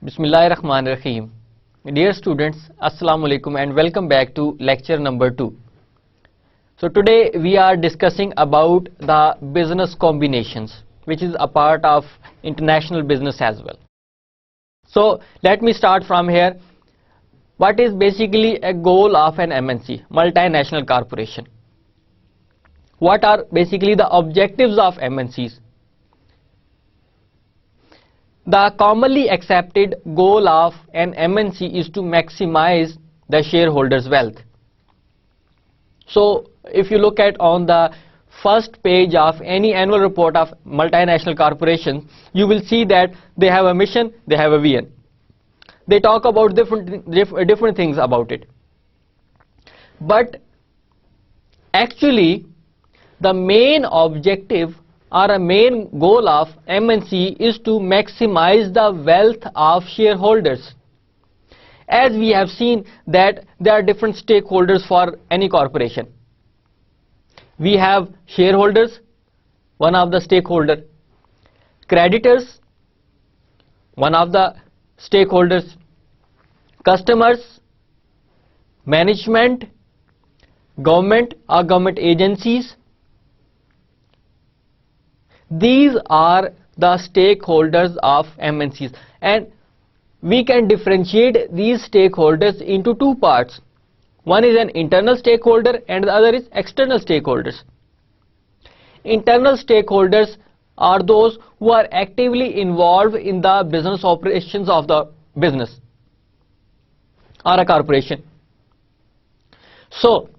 Bismillahirrahmanirrahim. Dear students, Assalamu alaikum and welcome back to lecture number 2. So today we are discussing about the business combinations, which is a part of international business as well. So let me start from here. What is basically a goal of an MNC, multinational corporation? What are basically the objectives of MNCs? The commonly accepted goal of an MNC is to maximize the shareholders' wealth. So if you look at on the first page of any annual report of multinational corporations, you will see that they have a mission, they have a vision. They talk about different things about it. But actually, the main objective or a main goal of MNC is to maximize the wealth of shareholders. As we have seen that there are different stakeholders for any corporation. We have shareholders, one of the stakeholder, creditors, one of the stakeholders, customers, management, government or government agencies. These are the stakeholders of MNCs, and we can differentiate these stakeholders into two parts. One is an internal stakeholder and the other is external stakeholders. Internal stakeholders are those who are actively involved in the business operations of the business or a corporation. So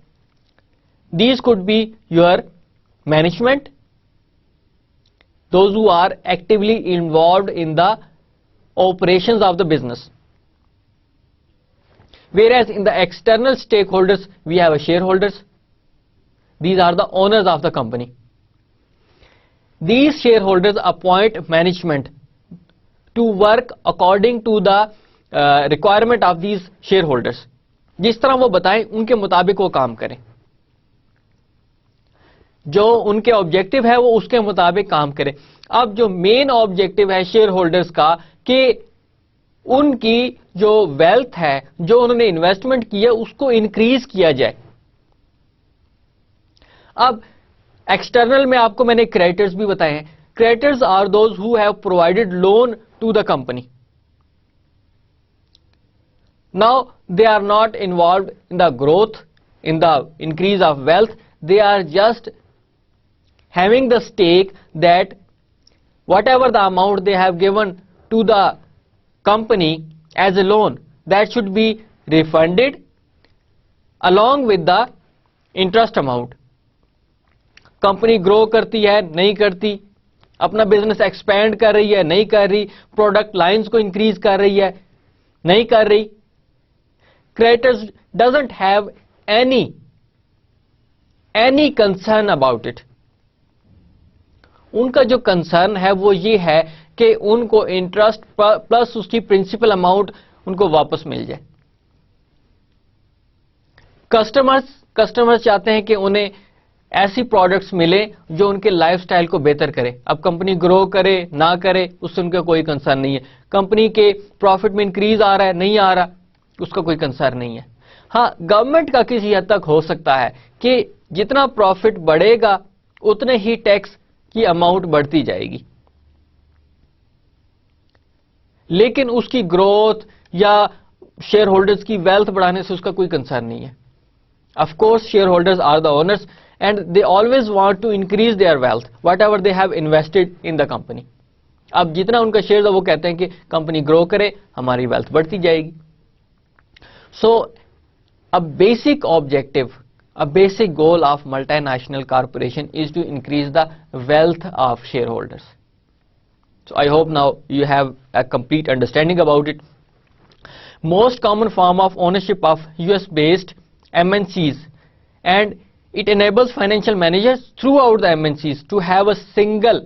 these could be your management, those who are actively involved in the operations of the business. Whereas in the external stakeholders, we have shareholders. These are the owners of the company. These shareholders appoint management to work according to the requirement of these shareholders. जिस तरह वो बताएं उनके मुताबिक वो काम करें, जो उनके ऑब्जेक्टिव है वो उसके मुताबिक काम करें. अब जो मेन ऑब्जेक्टिव है शेयर होल्डर्स का कि उनकी जो वेल्थ है, जो उन्होंने इन्वेस्टमेंट किया उसको इंक्रीज किया जाए. अब एक्सटर्नल में आपको मैंने क्रेडिटर्स भी बताए हैं. Creditors are those who have provided loan to the company. Now they are not involved in the growth, in the increase of wealth. They are just having the stake that whatever the amount they have given to the company as a loan, that should be refunded along with the interest amount. Company grow करती है, नहीं करती, अपना business expand कर रही है, नहीं कर रही, प्रोडक्ट लाइंस को इंक्रीज कर रही है, नहीं कर रही. Creditors doesn't have any concern about it. उनका जो कंसर्न है वो ये है कि उनको इंटरेस्ट प्लस उसकी प्रिंसिपल अमाउंट उनको वापस मिल जाए. कस्टमर्स चाहते हैं कि उन्हें ऐसी प्रोडक्ट्स मिले जो उनके लाइफस्टाइल को बेहतर करे. अब कंपनी ग्रो करे ना करे उससे उनका कोई कंसर्न नहीं है. कंपनी के प्रॉफिट में इंक्रीज आ रहा है नहीं आ रहा उसका कोई कंसर्न नहीं है. हाँ, गवर्नमेंट का किसी हद तक हो सकता है कि जितना प्रॉफिट बढ़ेगा उतने ही टैक्स की अमाउंट बढ़ती जाएगी, लेकिन उसकी ग्रोथ या शेयर होल्डर्स की वेल्थ बढ़ाने से उसका कोई कंसर्न नहीं है. Of course share holders are the owners and they always want to increase their wealth whatever they have invested in the company. अब जितना उनका शेयर है वो कहते हैं कि कंपनी ग्रो करे, हमारी वेल्थ बढ़ती जाएगी. सो a basic objective, a basic goal of multinational corporation is to increase the wealth of shareholders. So I hope now you have a complete understanding about it. Most common form of ownership of US based MNCs, and it enables financial managers throughout the MNCs to have a single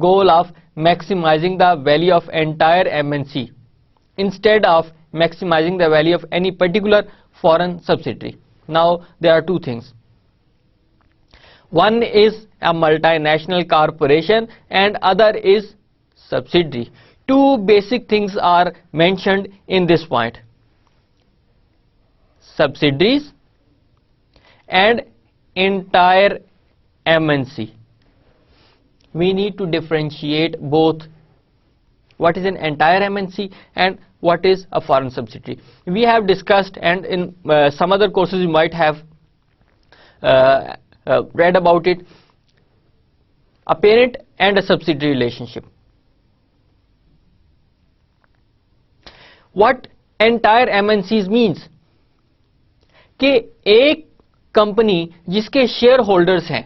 goal of maximizing the value of entire MNC instead of maximizing the value of any particular foreign subsidiary. Now there are two things. One is a multinational corporation and other is subsidiary. two basic things are mentioned in this point: subsidiaries and entire MNC. We need to differentiate both what is an entire MNC and what is a foreign subsidiary. We have discussed, and in some other courses you might have read about it, a parent and a subsidiary relationship. What entire MNCs means कि एक company जिसके share holders हैं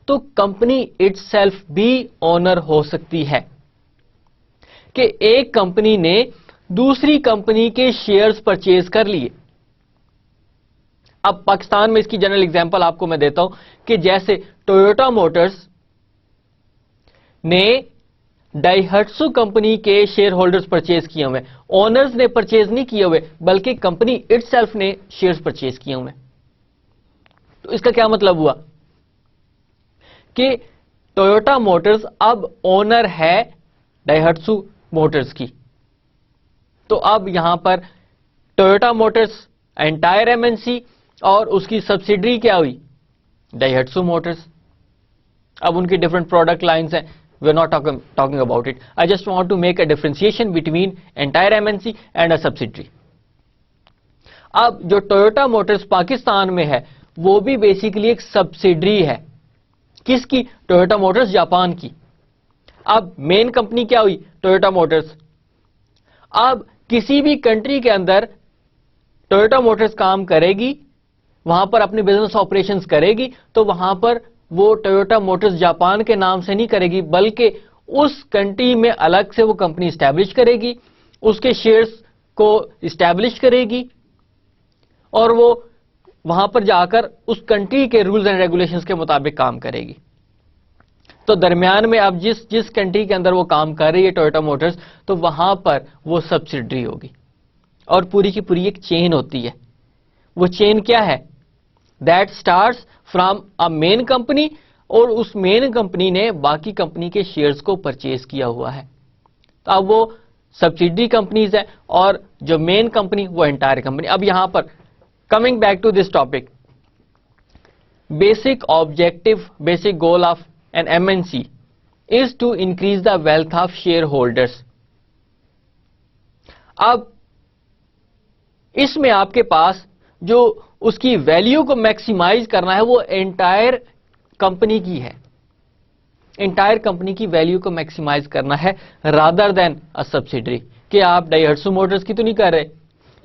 तो company itself भी owner हो सकती है, कि एक कंपनी ने दूसरी कंपनी के शेयर्स परचेज कर लिए. अब पाकिस्तान में इसकी जनरल एग्जांपल आपको मैं देता हूं कि जैसे टोयोटा मोटर्स ने डाइहट्सू कंपनी के शेयर होल्डर्स परचेज किए हुए, ओनर्स ने परचेज नहीं किए हुए बल्कि कंपनी इटसेल्फ ने शेयर्स परचेज किए हुए. तो इसका क्या मतलब हुआ कि टोयोटा मोटर्स अब ओनर है डाइहट्सू मोटर्स की. तो अब यहां पर टोयोटा मोटर्स एंटायर एमएनसी और उसकी सब्सिडरी क्या हुई, डाइहट्सू मोटर्स. अब उनकी डिफरेंट प्रोडक्ट लाइंस हैं, we are not talking about it. I just want to make a differentiation between entire MNC and a subsidiary. अब जो टोयोटा मोटर्स पाकिस्तान में है वो भी बेसिकली एक सब्सिडरी है. किसकी? टोयोटा मोटर्स जापान की. अब मेन कंपनी क्या हुई? Toyota Motors. अब किसी भी कंट्री के अंदर टोयोटा मोटर्स काम करेगी, वहां पर अपने बिजनेस ऑपरेशंस करेगी, तो वहां पर वो टोयोटा मोटर्स जापान के नाम से नहीं करेगी बल्कि उस कंट्री में अलग से वो कंपनी स्टैब्लिश करेगी, उसके शेयर्स को स्टैब्लिश करेगी और वो वहां पर जाकर उस कंट्री के रूल्स एंड रेगुलेशंस के मुताबिक काम करेगी. तो दरमियान में अब जिस कंट्री के अंदर वो काम कर रही है टोयोटा मोटर्स, तो वहां पर वो सब्सिडरी होगी और पूरी की पूरी एक चेन होती है. वो चेन क्या है? That starts from a main company और उस मेन कंपनी ने बाकी कंपनी के शेयर्स को परचेज किया हुआ है. तो अब वो सब्सिडरी कंपनीज है और जो मेन कंपनी वो एंटायर कंपनी. अब यहां पर coming back to this topic, basic objective, basic goal of an MNC is to increase the wealth of share holders. अब इसमें आपके पास जो उसकी वैल्यू को मैक्सिमाइज करना है वो एंटायर कंपनी की है. एंटायर कंपनी की वैल्यू को मैक्सिमाइज करना है रादर देन अ सब्सिडरी. कि आप डाइहट्सू मोटर्स की तो नहीं कर रहे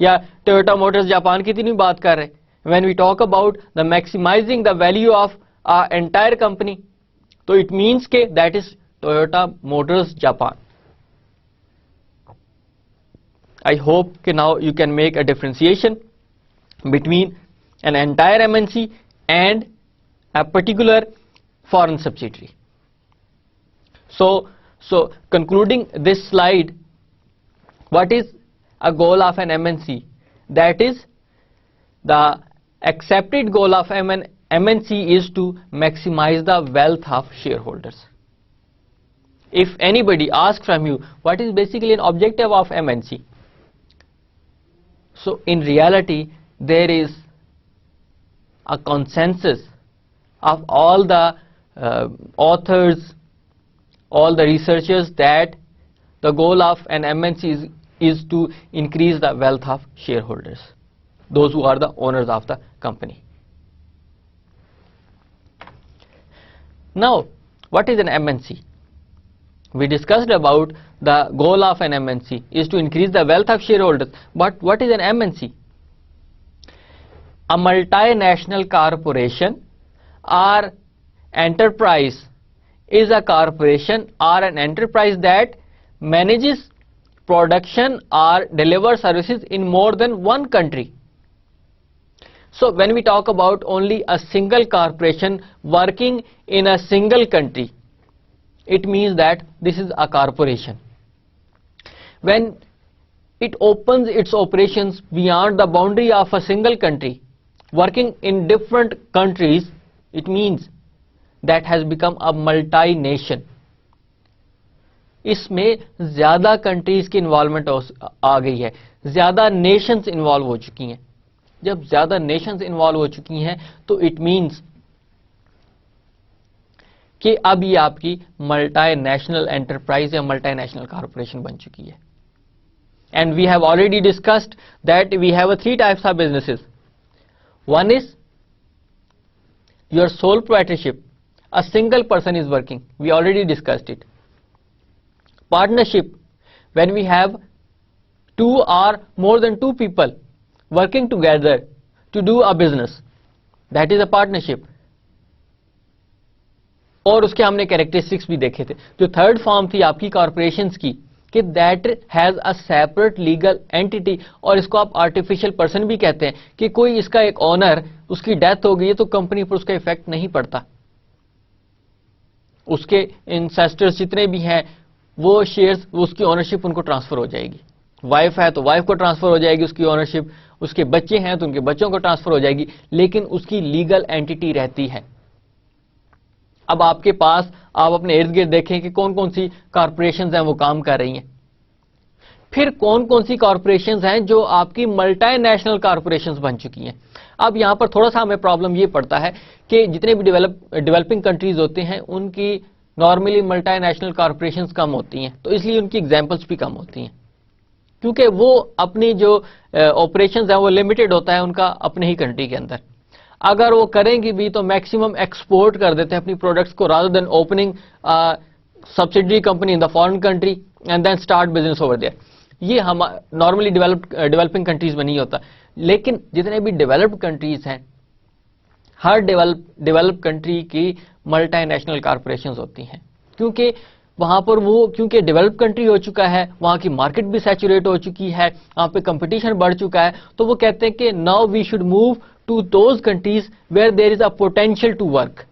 या टोयोटा मोटर्स जापान की तो नहीं बात कर रहे. When we talk about the maximising the value of a entire company, तो इट मींस के that is Toyota Motors Japan. I hope that now you can make a differentiation between an entire MNC and a particular foreign subsidiary. So concluding this slide, what is a goal of an MNC? That is, the accepted goal of an MNC is to maximize the wealth of shareholders. If anybody asks from you what is basically an objective of MNC, so in reality there is a consensus of all the authors, all the researchers, that the goal of an MNC is to increase the wealth of shareholders, those who are the owners of the company. Now, what is an MNC? We discussed about the goal of an MNC is to increase the wealth of shareholders. But what is an MNC? A multinational corporation or enterprise is a corporation or an enterprise that manages production or delivers services in more than one country. So when we talk about only a single corporation working in a single country, it means that this is a corporation. When it opens its operations beyond the boundary of a single country, working in different countries, it means that has become a multinational. इसमें ज्यादा countries की involvement आ गई है, ज्यादा Nations involve हो चुकी हैं। जब ज्यादा नेशंस इन्वॉल्व हो चुकी हैं तो इट मींस कि अब ये आपकी मल्टीनेशनल एंटरप्राइज या मल्टीनेशनल कॉर्पोरेशन बन चुकी है। And we have already discussed that we have 3 types of businesses. One is your sole proprietorship, a single person is working, we already discussed it. Partnership, when we have 2 or more than 2 people working together to do a business, that is a partnership। और उसके हमने characteristics भी देखे थे। जो third form थी आपकी corporations की, कि that has a separate legal entity, और इसको आप आर्टिफिशियल पर्सन भी कहते हैं, कि कोई इसका एक ओनर, उसकी डेथ हो गई है तो कंपनी पर उसका इफेक्ट नहीं पड़ता। उसके इंसेस्टर्स जितने भी हैं वो शेयर्स, उसकी ओनरशिप उनको ट्रांसफर हो जाएगी। वाइफ है तो वाइफ को ट्रांसफर हो जाएगी उसकी ओनरशिप, उसके बच्चे हैं तो उनके बच्चों को ट्रांसफर हो जाएगी, लेकिन उसकी लीगल एंटिटी रहती है। अब आपके पास, आप अपने इर्द गिर्द देखें कि कौन कौन सी कॉर्पोरेशंस हैं वो काम कर रही हैं। फिर कौन कौन सी कॉर्पोरेशंस हैं जो आपकी मल्टीनेशनल कॉर्पोरेशंस बन चुकी हैं। अब यहां पर थोड़ा सा हमें प्रॉब्लम ये पड़ता है कि जितने भी डेवलपिंग कंट्रीज होते हैं उनकी नॉर्मली मल्टीनेशनल कॉर्पोरेशंस कम होती हैं, तो इसलिए उनकी एग्जांपल्स भी कम होती हैं, क्योंकि वो अपनी जो ऑपरेशंस हैं वो लिमिटेड होता है उनका अपने ही कंट्री के अंदर। अगर वो करेंगी भी तो मैक्सिमम एक्सपोर्ट कर देते हैं अपनी प्रोडक्ट्स को, rather than opening subsidiary company in the foreign country and then start business over there. ये हम नॉर्मली डेवलपिंग कंट्रीज में नहीं होता। लेकिन जितने भी डेवलप्ड कंट्रीज हैं, हर डेवलप कंट्री की मल्टीनेशनल कॉर्पोरेशंस होती हैं, क्योंकि वहां पर वो, क्योंकि डेवलप कंट्री हो चुका है, वहां की मार्केट भी सैचुरेट हो चुकी है, वहां पे कंपटीशन बढ़ चुका है, तो वो कहते हैं कि now we should move to those countries where there is a potential to work,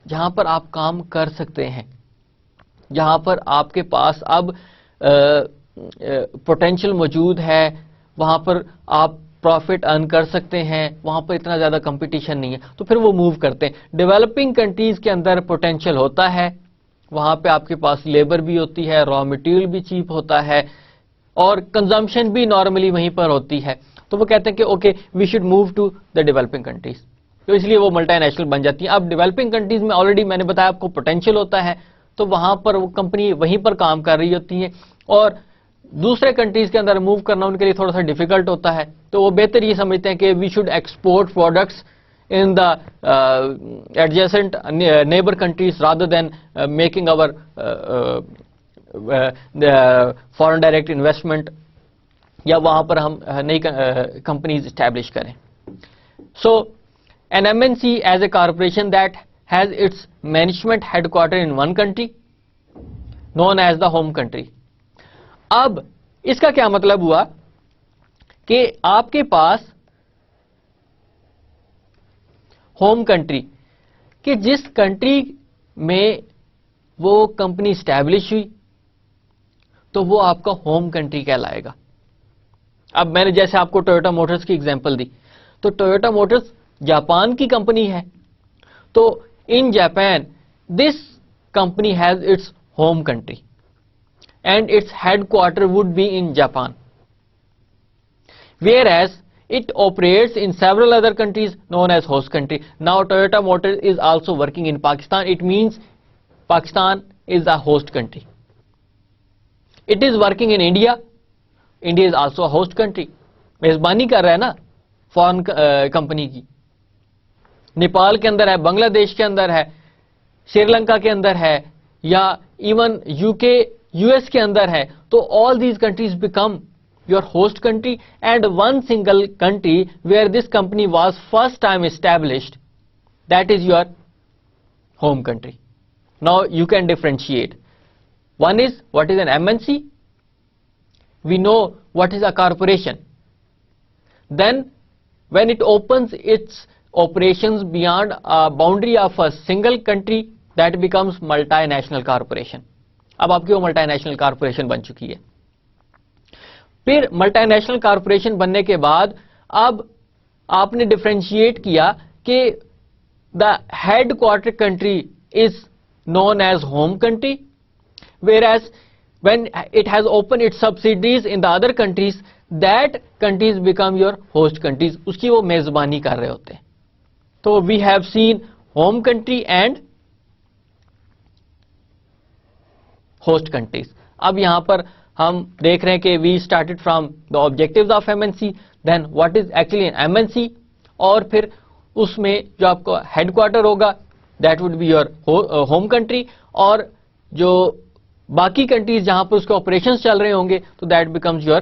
जहां पर आप काम कर सकते हैं, जहां पर आपके पास अब पोटेंशियल मौजूद है, वहां पर आप प्रॉफिट अर्न कर सकते हैं, वहां पर इतना ज्यादा कंपटीशन नहीं है, तो फिर वो मूव करते हैं। डेवलपिंग कंट्रीज के अंदर पोटेंशियल होता है, वहां पे आपके पास लेबर भी होती है, रॉ मटेरियल भी चीप होता है, और कंजम्पशन भी नॉर्मली वहीं पर होती है, तो वो कहते हैं कि okay we should move to the developing countries, तो इसलिए वो मल्टीनेशनल बन जाती है। अब डेवलपिंग कंट्रीज में ऑलरेडी मैंने बताया आपको पोटेंशियल होता है, तो वहां पर वो कंपनी वहीं पर काम कर रही होती है, और दूसरे कंट्रीज के अंदर मूव करना उनके लिए थोड़ा सा डिफिकल्ट होता है, तो वो बेहतर ये समझते हैं कि we should export products in the adjacent neighbor countries rather than making our foreign direct investment, या वहां पर हम नई कंपनीज एस्टैब्लिश करें। सो an MNC as a corporation that has its management headquarter in one country known as the home country। अब इसका क्या मतलब हुआ कि आपके पास होम कंट्री, कि जिस कंट्री में वो कंपनी स्टैब्लिश हुई तो वो आपका होम कंट्री कहलाएगा। अब मैंने जैसे आपको टोयोटा मोटर्स की एग्जांपल दी, तो टोयोटा मोटर्स जापान की कंपनी है, तो in Japan this company has its home country and its headquarter would be in Japan, whereas it operates in several other countries known as host country. Now Toyota Motors is also working in Pakistan. It means Pakistan is a host country. It is working in India. India is also a host country. मेजबानी कर रहा है ना foreign company की। नेपाल के अंदर है, बांग्लादेश के अंदर है, श्रीलंका के अंदर है, या इवन यूके यूएस के अंदर है, तो all these countries become your host country, and one single country where this company was first time established, that is your home country. Now you can differentiate. One is what is an MNC, we know what is a corporation. Then when it opens its operations beyond a boundary of a single country, that becomes multinational corporation. अब आपकी वो multinational corporation बन चुकी है। फिर multinational corporation बनने के बाद अब आपने डिफरेंशिएट किया कि the headquarter country is known age home country, whereas when it has opened its subsidiaries in the other countries, that countries become your host countries, उसकी वो मेजबानी कर रहे होते हैं. तो we have seen home country and host countries. अब यहां पर हम देख रहे हैं कि we started from the objectives of MNC, then what is actually an MNC, और फिर उसमें जो आपको हेडक्वार्टर होगा that would be your home country, और जो बाकी कंट्रीज जहां पर उसके ऑपरेशंस चल रहे होंगे तो that becomes your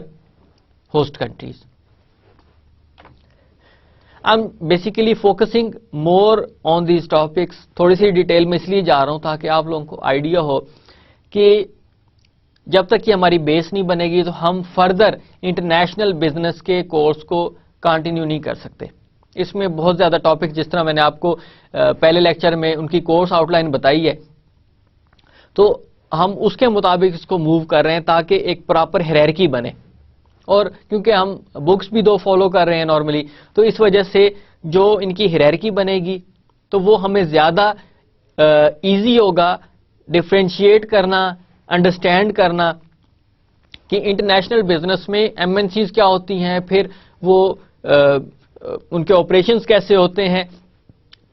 host countries. I'm basically focusing more on these topics. थोड़ी सी डिटेल में इसलिए जा रहा हूं ताकि आप लोगों को आइडिया हो कि जब तक कि हमारी बेस नहीं बनेगी तो हम फर्दर इंटरनेशनल बिजनेस के कोर्स को कंटिन्यू नहीं कर सकते. इसमें बहुत ज़्यादा टॉपिक, जिस तरह मैंने आपको पहले लेक्चर में उनकी कोर्स आउटलाइन बताई है, तो हम उसके मुताबिक इसको मूव कर रहे हैं ताकि एक प्रॉपर हायरार्की बने. और क्योंकि हम बुक्स भी दो फॉलो कर रहे हैं नॉर्मली, तो इस वजह से जो इनकी हायरार्की बनेगी तो वो हमें ज़्यादा इजी होगा डिफ्रेंशिएट करना, अंडरस्टैंड करना कि इंटरनेशनल बिजनेस में एमएनसीज क्या होती हैं, फिर वो उनके ऑपरेशंस कैसे होते हैं,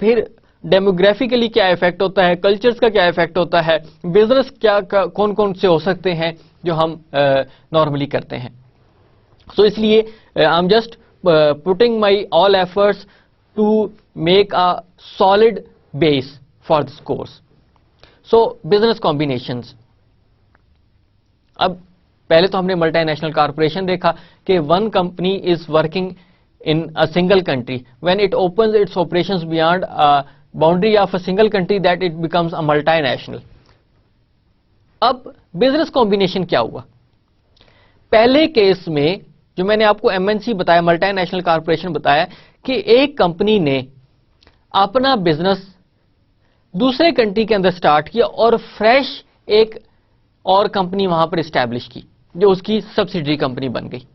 फिर डेमोग्राफिकली क्या इफेक्ट होता है, कल्चर्स का क्या इफेक्ट होता है, बिजनेस क्या कौन कौन से हो सकते हैं जो हम नॉर्मली करते हैं. सो इसलिए I am just putting my all efforts to make a solid base for this course. So business combinations. अब पहले तो हमने मल्टीनेशनल कॉर्पोरेशन देखा कि one company is working in a single country. When it opens its operations beyond a boundary of a single country, that it becomes a multinational. अब business combination क्या हुआ? पहले केस में जो मैंने आपको एमएनसी बताया, मल्टीनेशनल कॉर्पोरेशन बताया, कि एक कंपनी ने अपना बिजनेस दूसरे कंट्री के अंदर स्टार्ट किया और फ्रेश एक और कंपनी वहां पर एस्टैब्लिश की जो उसकी सब्सिडरी कंपनी बन गई.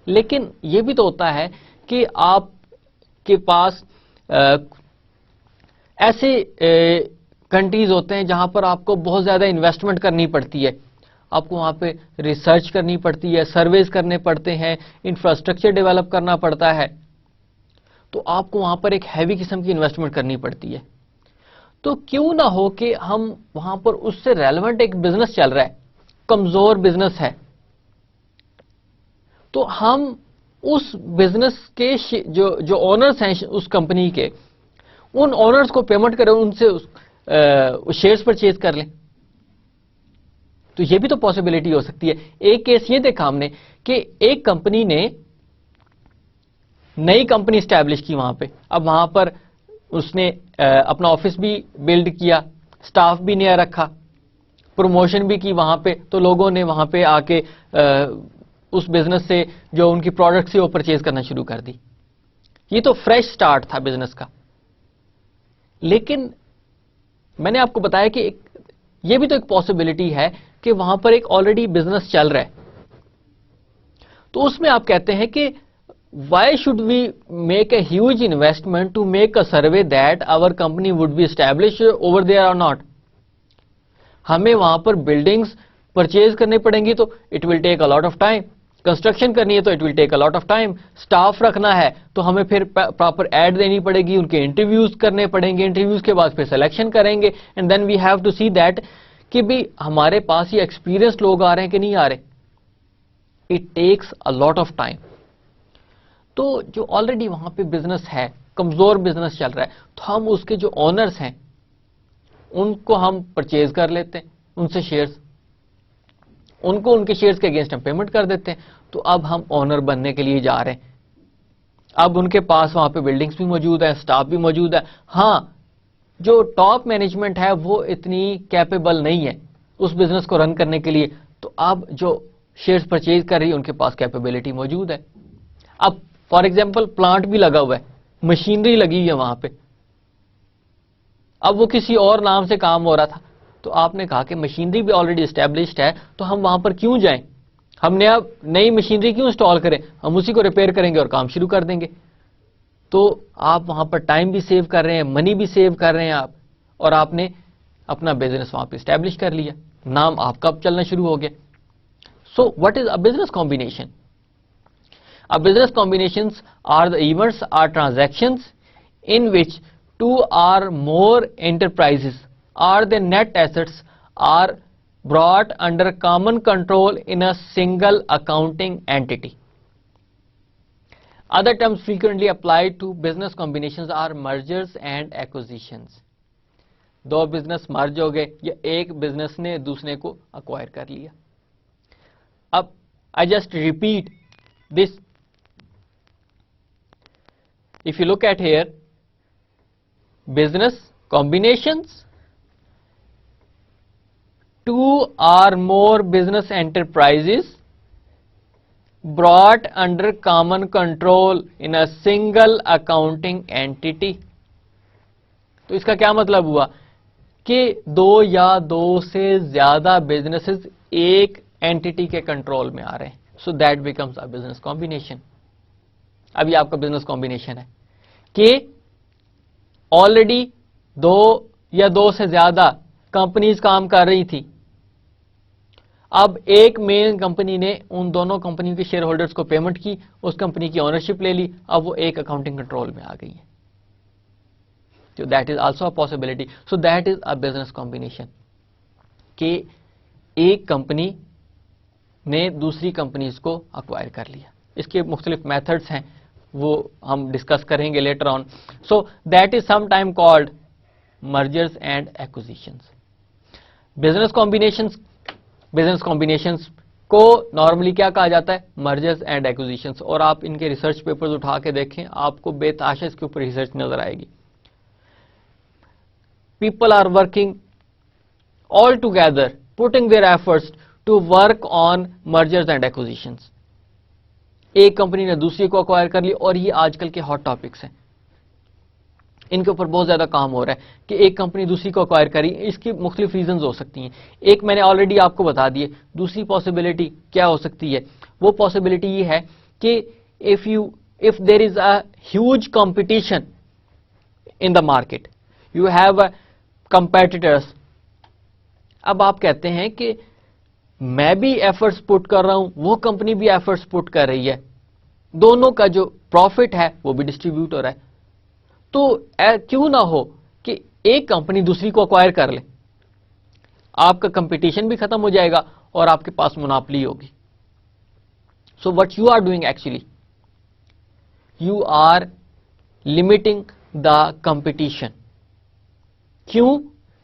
लेकिन यह भी तो होता है कि आपके पास ऐसे कंट्रीज होते हैं जहां पर आपको बहुत ज्यादा इन्वेस्टमेंट करनी पड़ती है, आपको वहां पे रिसर्च करनी पड़ती है, सर्वेज करने पड़ते हैं, इंफ्रास्ट्रक्चर डेवलप करना पड़ता है, तो आपको वहां पर एक हैवी किस्म की इन्वेस्टमेंट करनी पड़ती है. तो क्यों ना हो कि हम वहां पर उससे रेलेवेंट एक बिजनेस चल रहा है, कमजोर बिजनेस है, तो हम उस बिजनेस के जो ओनर्स हैं उस कंपनी के, उन ओनर्स को पेमेंट करें, उनसे शेयर्स परचेज कर लें. तो ये भी तो पॉसिबिलिटी हो सकती है. एक केस ये देखा हमने कि एक कंपनी ने नई कंपनी स्टैब्लिश की वहां पे. अब वहां पर उसने अपना ऑफिस भी बिल्ड किया, स्टाफ भी नया रखा, प्रमोशन भी की वहां पे, तो लोगों ने वहां पे आके उस बिजनेस से जो उनकी प्रोडक्ट से वो परचेज करना शुरू कर दी. ये तो फ्रेश स्टार्ट था बिजनेस का. लेकिन मैंने आपको बताया कि ये भी तो एक पॉसिबिलिटी है कि वहां पर एक ऑलरेडी बिजनेस चल रहा है, तो उसमें आप कहते हैं कि why should we make a huge investment to make a survey that our company would be establish over there और नॉट. हमें वहां पर बिल्डिंग्स परचेज करनी पड़ेंगी तो it will take a lot of time, construction करनी है तो it will take a lot of time, staff रखना है तो हमें फिर प्रॉपर एड देनी पड़ेगी, उनके इंटरव्यूज करने पड़ेंगे, इंटरव्यूज के बाद फिर सिलेक्शन करेंगे, and then we have to see that कि भी हमारे पास ये एक्सपीरियंस लोग आ रहे हैं कि नहीं आ रहे. It takes a lot of time. तो जो ऑलरेडी वहां पे बिजनेस है, कमजोर बिजनेस चल रहा है, तो हम उसके जो ओनर्स हैं उनको हम परचेज कर लेते हैं, उनसे शेयर्स, उनको उनके शेयर्स के अगेंस्ट हम पेमेंट कर देते हैं. तो अब हम ओनर बनने के लिए जा रहे हैं. अब उनके पास वहां पे बिल्डिंग्स भी मौजूद है, स्टाफ भी मौजूद है. हाँ, जो टॉप मैनेजमेंट है वो इतनी कैपेबल नहीं है उस बिजनेस को रन करने के लिए, तो अब जो शेयर्स परचेज कर रही है उनके पास कैपेबिलिटी मौजूद है. अब फॉर एग्जाम्पल प्लांट भी लगा हुआ है, मशीनरी लगी हुई है वहां पे, अब वो किसी और नाम से काम हो रहा था, तो आपने कहा कि मशीनरी भी ऑलरेडी एस्टैब्लिश्ड है, तो हम वहां पर क्यों जाएं, हमने अब नई मशीनरी क्यों इंस्टॉल करें, हम उसी को रिपेयर करेंगे और काम शुरू कर देंगे. तो आप वहां पर टाइम भी सेव कर रहे हैं, मनी भी सेव कर रहे हैं आप, और आपने अपना बिजनेस वहां पे स्टैब्लिश कर लिया, नाम आपका अब चलना शुरू हो गया. So what is a business combination? A business combinations are the events or transactions in which two or more enterprises or their net assets are brought under common control in a single accounting entity. Other terms frequently applied to business combinations are mergers and acquisitions. दो business मर्ज हो गए या एक business ने दूसरे को acquire कर लिया. अब I just repeat this. If you look at here, business combinations, two or more business enterprises brought under common control in a single accounting entity. तो इसका क्या मतलब हुआ कि दो या दो से ज्यादा बिजनेसेस एक एंटिटी के कंट्रोल में आ रहे हैं. So that becomes a business combination. अभी आपका बिजनेस कॉम्बिनेशन है कि ऑलरेडी दो या दो से ज्यादा कंपनीज काम कर रही थी. अब एक मेन कंपनी ने उन दोनों कंपनियों के शेयर होल्डर्स को पेमेंट की, उस कंपनी की ओनरशिप ले ली, अब वो एक अकाउंटिंग कंट्रोल में आ गई है. तो that is also a possibility. So that is a business combination कि एक कंपनी ने दूसरी कंपनीज को अक्वायर कर लिया. इसके मुख्तलिफ मेथड्स हैं, वो हम डिस्कस करेंगे later on. So that is some time called mergers and acquisitions. Business combinations को नॉर्मली क्या कहा जाता है? Mergers and acquisitions. और आप इनके रिसर्च पेपर्स उठा के देखें, आपको बेताशा इसके ऊपर रिसर्च नजर आएगी. People are working all together, putting their efforts to work on mergers and acquisitions. एक कंपनी ने दूसरी को अक्वायर कर ली और ये आजकल के हॉट टॉपिक्स हैं. इनके ऊपर बहुत ज्यादा काम हो रहा है कि एक कंपनी दूसरी को अक्वायर करी. इसकी मुख्तलिफ रीजंस हो सकती हैं. एक मैंने ऑलरेडी आपको बता दिए. दूसरी पॉसिबिलिटी क्या हो सकती है? वो पॉसिबिलिटी ये है कि if there is a huge competition in the market, you have competitors. अब आप कहते हैं कि मैं भी एफर्ट्स पुट कर रहा हूं, वो कंपनी भी एफर्ट्स पुट कर रही है, दोनों का जो प्रॉफिट है वो भी डिस्ट्रीब्यूट हो रहा है. तो क्यों ना हो कि एक कंपनी दूसरी को अक्वायर कर ले, आपका कंपटीशन भी खत्म हो जाएगा और आपके पास मोनोपोली होगी. So what you are doing actually, you are limiting the competition. क्यों?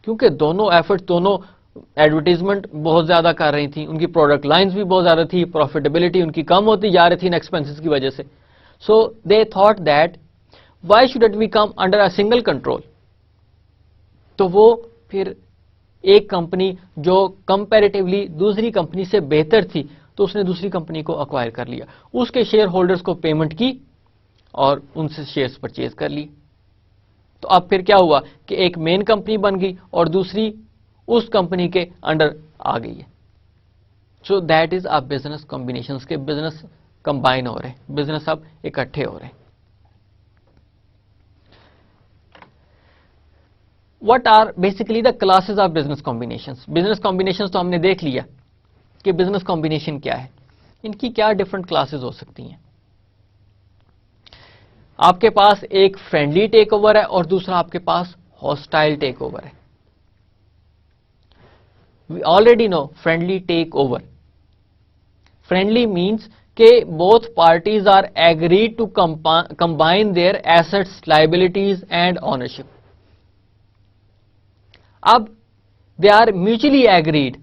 क्योंकि दोनों एफर्ट्स, दोनों एडवर्टीजमेंट बहुत ज्यादा कर रही थी, उनकी प्रोडक्ट लाइंस भी बहुत ज्यादा थी, प्रॉफिटेबिलिटी उनकी कम होती जा रही थी इन एक्सपेंसेस की वजह से. So they thought that why should it be come under a single control. तो वो फिर एक कंपनी जो कंपैरेटिवली दूसरी कंपनी से बेहतर थी, तो उसने दूसरी कंपनी को अक्वायर कर लिया, उसके शेयर होल्डर्स को पेमेंट की और उनसे शेयर्स परचेज कर ली. तो अब फिर क्या हुआ कि एक मेन कंपनी बन गई और दूसरी उस कंपनी के अंडर आ गई है. So that is a business combination के बिजनेस कंबाइन हो रहे हैं, बिजनेस अब इकट्ठे हो रहे हैं. What are basically the classes of business combinations? Business combinations तो हमने देख लिया कि बिजनेस कॉम्बिनेशन क्या है, इनकी क्या डिफरेंट क्लासेस हो सकती हैं. आपके पास एक फ्रेंडली टेक ओवर है और दूसरा आपके पास हॉस्टाइल टेक ओवर है. We already know friendly takeover. Friendly means कि both parties are agreed to combine their assets, liabilities and ownership. अब they are mutually agreed,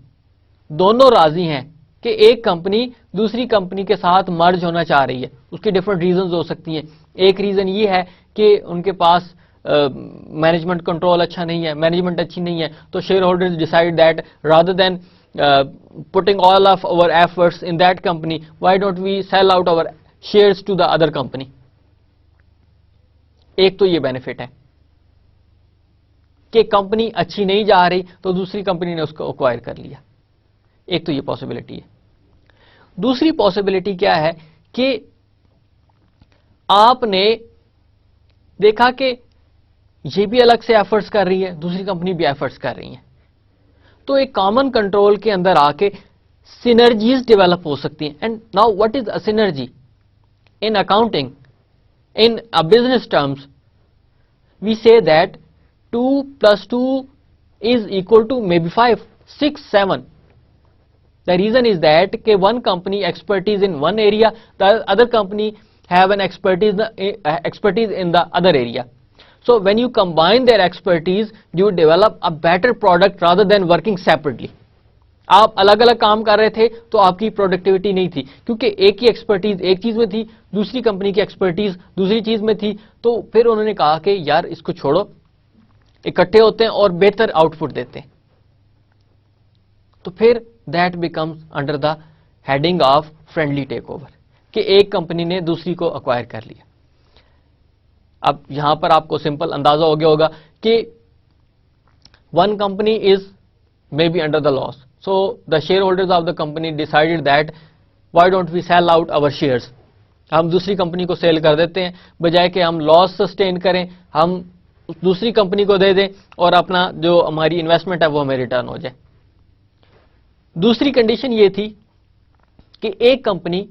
दोनों राजी हैं कि एक कंपनी दूसरी कंपनी के साथ मर्ज होना चाह रही है. उसकी डिफरेंट रीजंस हो सकती हैं. एक रीजन ये है कि उनके पास मैनेजमेंट कंट्रोल अच्छा नहीं है, मैनेजमेंट अच्छी नहीं है, तो shareholders decide that rather than putting all of our efforts in that company, why don't we sell out our shares to the other company. एक तो ये बेनिफिट है कि कंपनी अच्छी नहीं जा रही तो दूसरी कंपनी ने उसको एक्वायर कर लिया. एक तो ये पॉसिबिलिटी है. दूसरी पॉसिबिलिटी क्या है कि आपने देखा कि ये भी अलग से एफर्ट्स कर रही है, दूसरी कंपनी भी एफर्ट्स कर रही है, तो एक कॉमन कंट्रोल के अंदर आके सिनर्जीज डेवलप हो सकती हैं. And now what is a synergy in accounting? In a business terms, we say that 2 plus 2 is equal to maybe 5, 6, 7. The reason is that one company expertise in one area, the other company have an expertise in the other area. So when you combine their expertise, you develop a better product rather than working separately. आप अलग अलग काम कर रहे थे तो आपकी productivity नहीं थी, क्योंकि एक ही एक्सपर्टीज एक चीज में थी, दूसरी कंपनी की एक्सपर्टीज दूसरी चीज में थी. तो फिर उन्होंने कहा कि यार इसको छोड़ो, इकट्ठे होते हैं और बेहतर आउटपुट देते हैं. तो फिर that becomes under the heading of friendly takeover, कि एक कंपनी ने दूसरी को अक्वायर कर लिया. अब यहां पर आपको सिंपल अंदाजा हो गया होगा कि one company is may be under the loss. So the shareholders of the company decided that why don't we sell out our shares? हम दूसरी कंपनी को सेल कर देते हैं, बजाय कि हम लॉस सस्टेन करें, हम दूसरी कंपनी को दे दें और अपना जो हमारी इन्वेस्टमेंट है वो हमें रिटर्न हो जाए. दूसरी कंडीशन ये थी कि एक कंपनी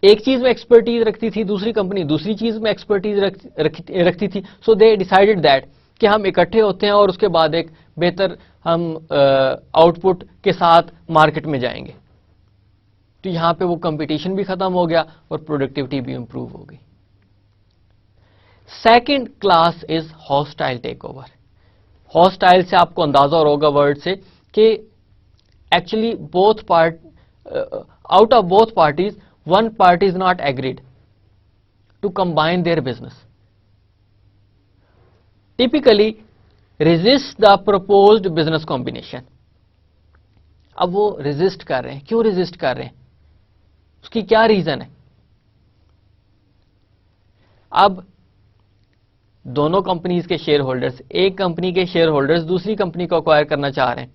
एक चीज में एक्सपर्टीज रखती थी, दूसरी कंपनी दूसरी चीज में एक्सपर्टीज रखती थी. सो दे डिसाइडेड दैट कि हम इकट्ठे होते हैं और उसके बाद एक बेहतर हम आउटपुट के साथ मार्केट में जाएंगे. तो यहां पे वो कंपटीशन भी खत्म हो गया और प्रोडक्टिविटी भी इंप्रूव हो गई. Second class is hostile take over. Hostile से आपको अंदाजा होगा वर्ड से कि actually both part out of both parties one party is not agreed to combine their business. Typically resist the proposed business combination. अब वो resist कर रहे हैं. क्यों resist कर रहे हैं? उसकी क्या रीजन है? अब दोनों कंपनीज के शेयर होल्डर्स, एक कंपनी के शेयर होल्डर्स दूसरी कंपनी को अक्वायर करना चाह रहे हैं.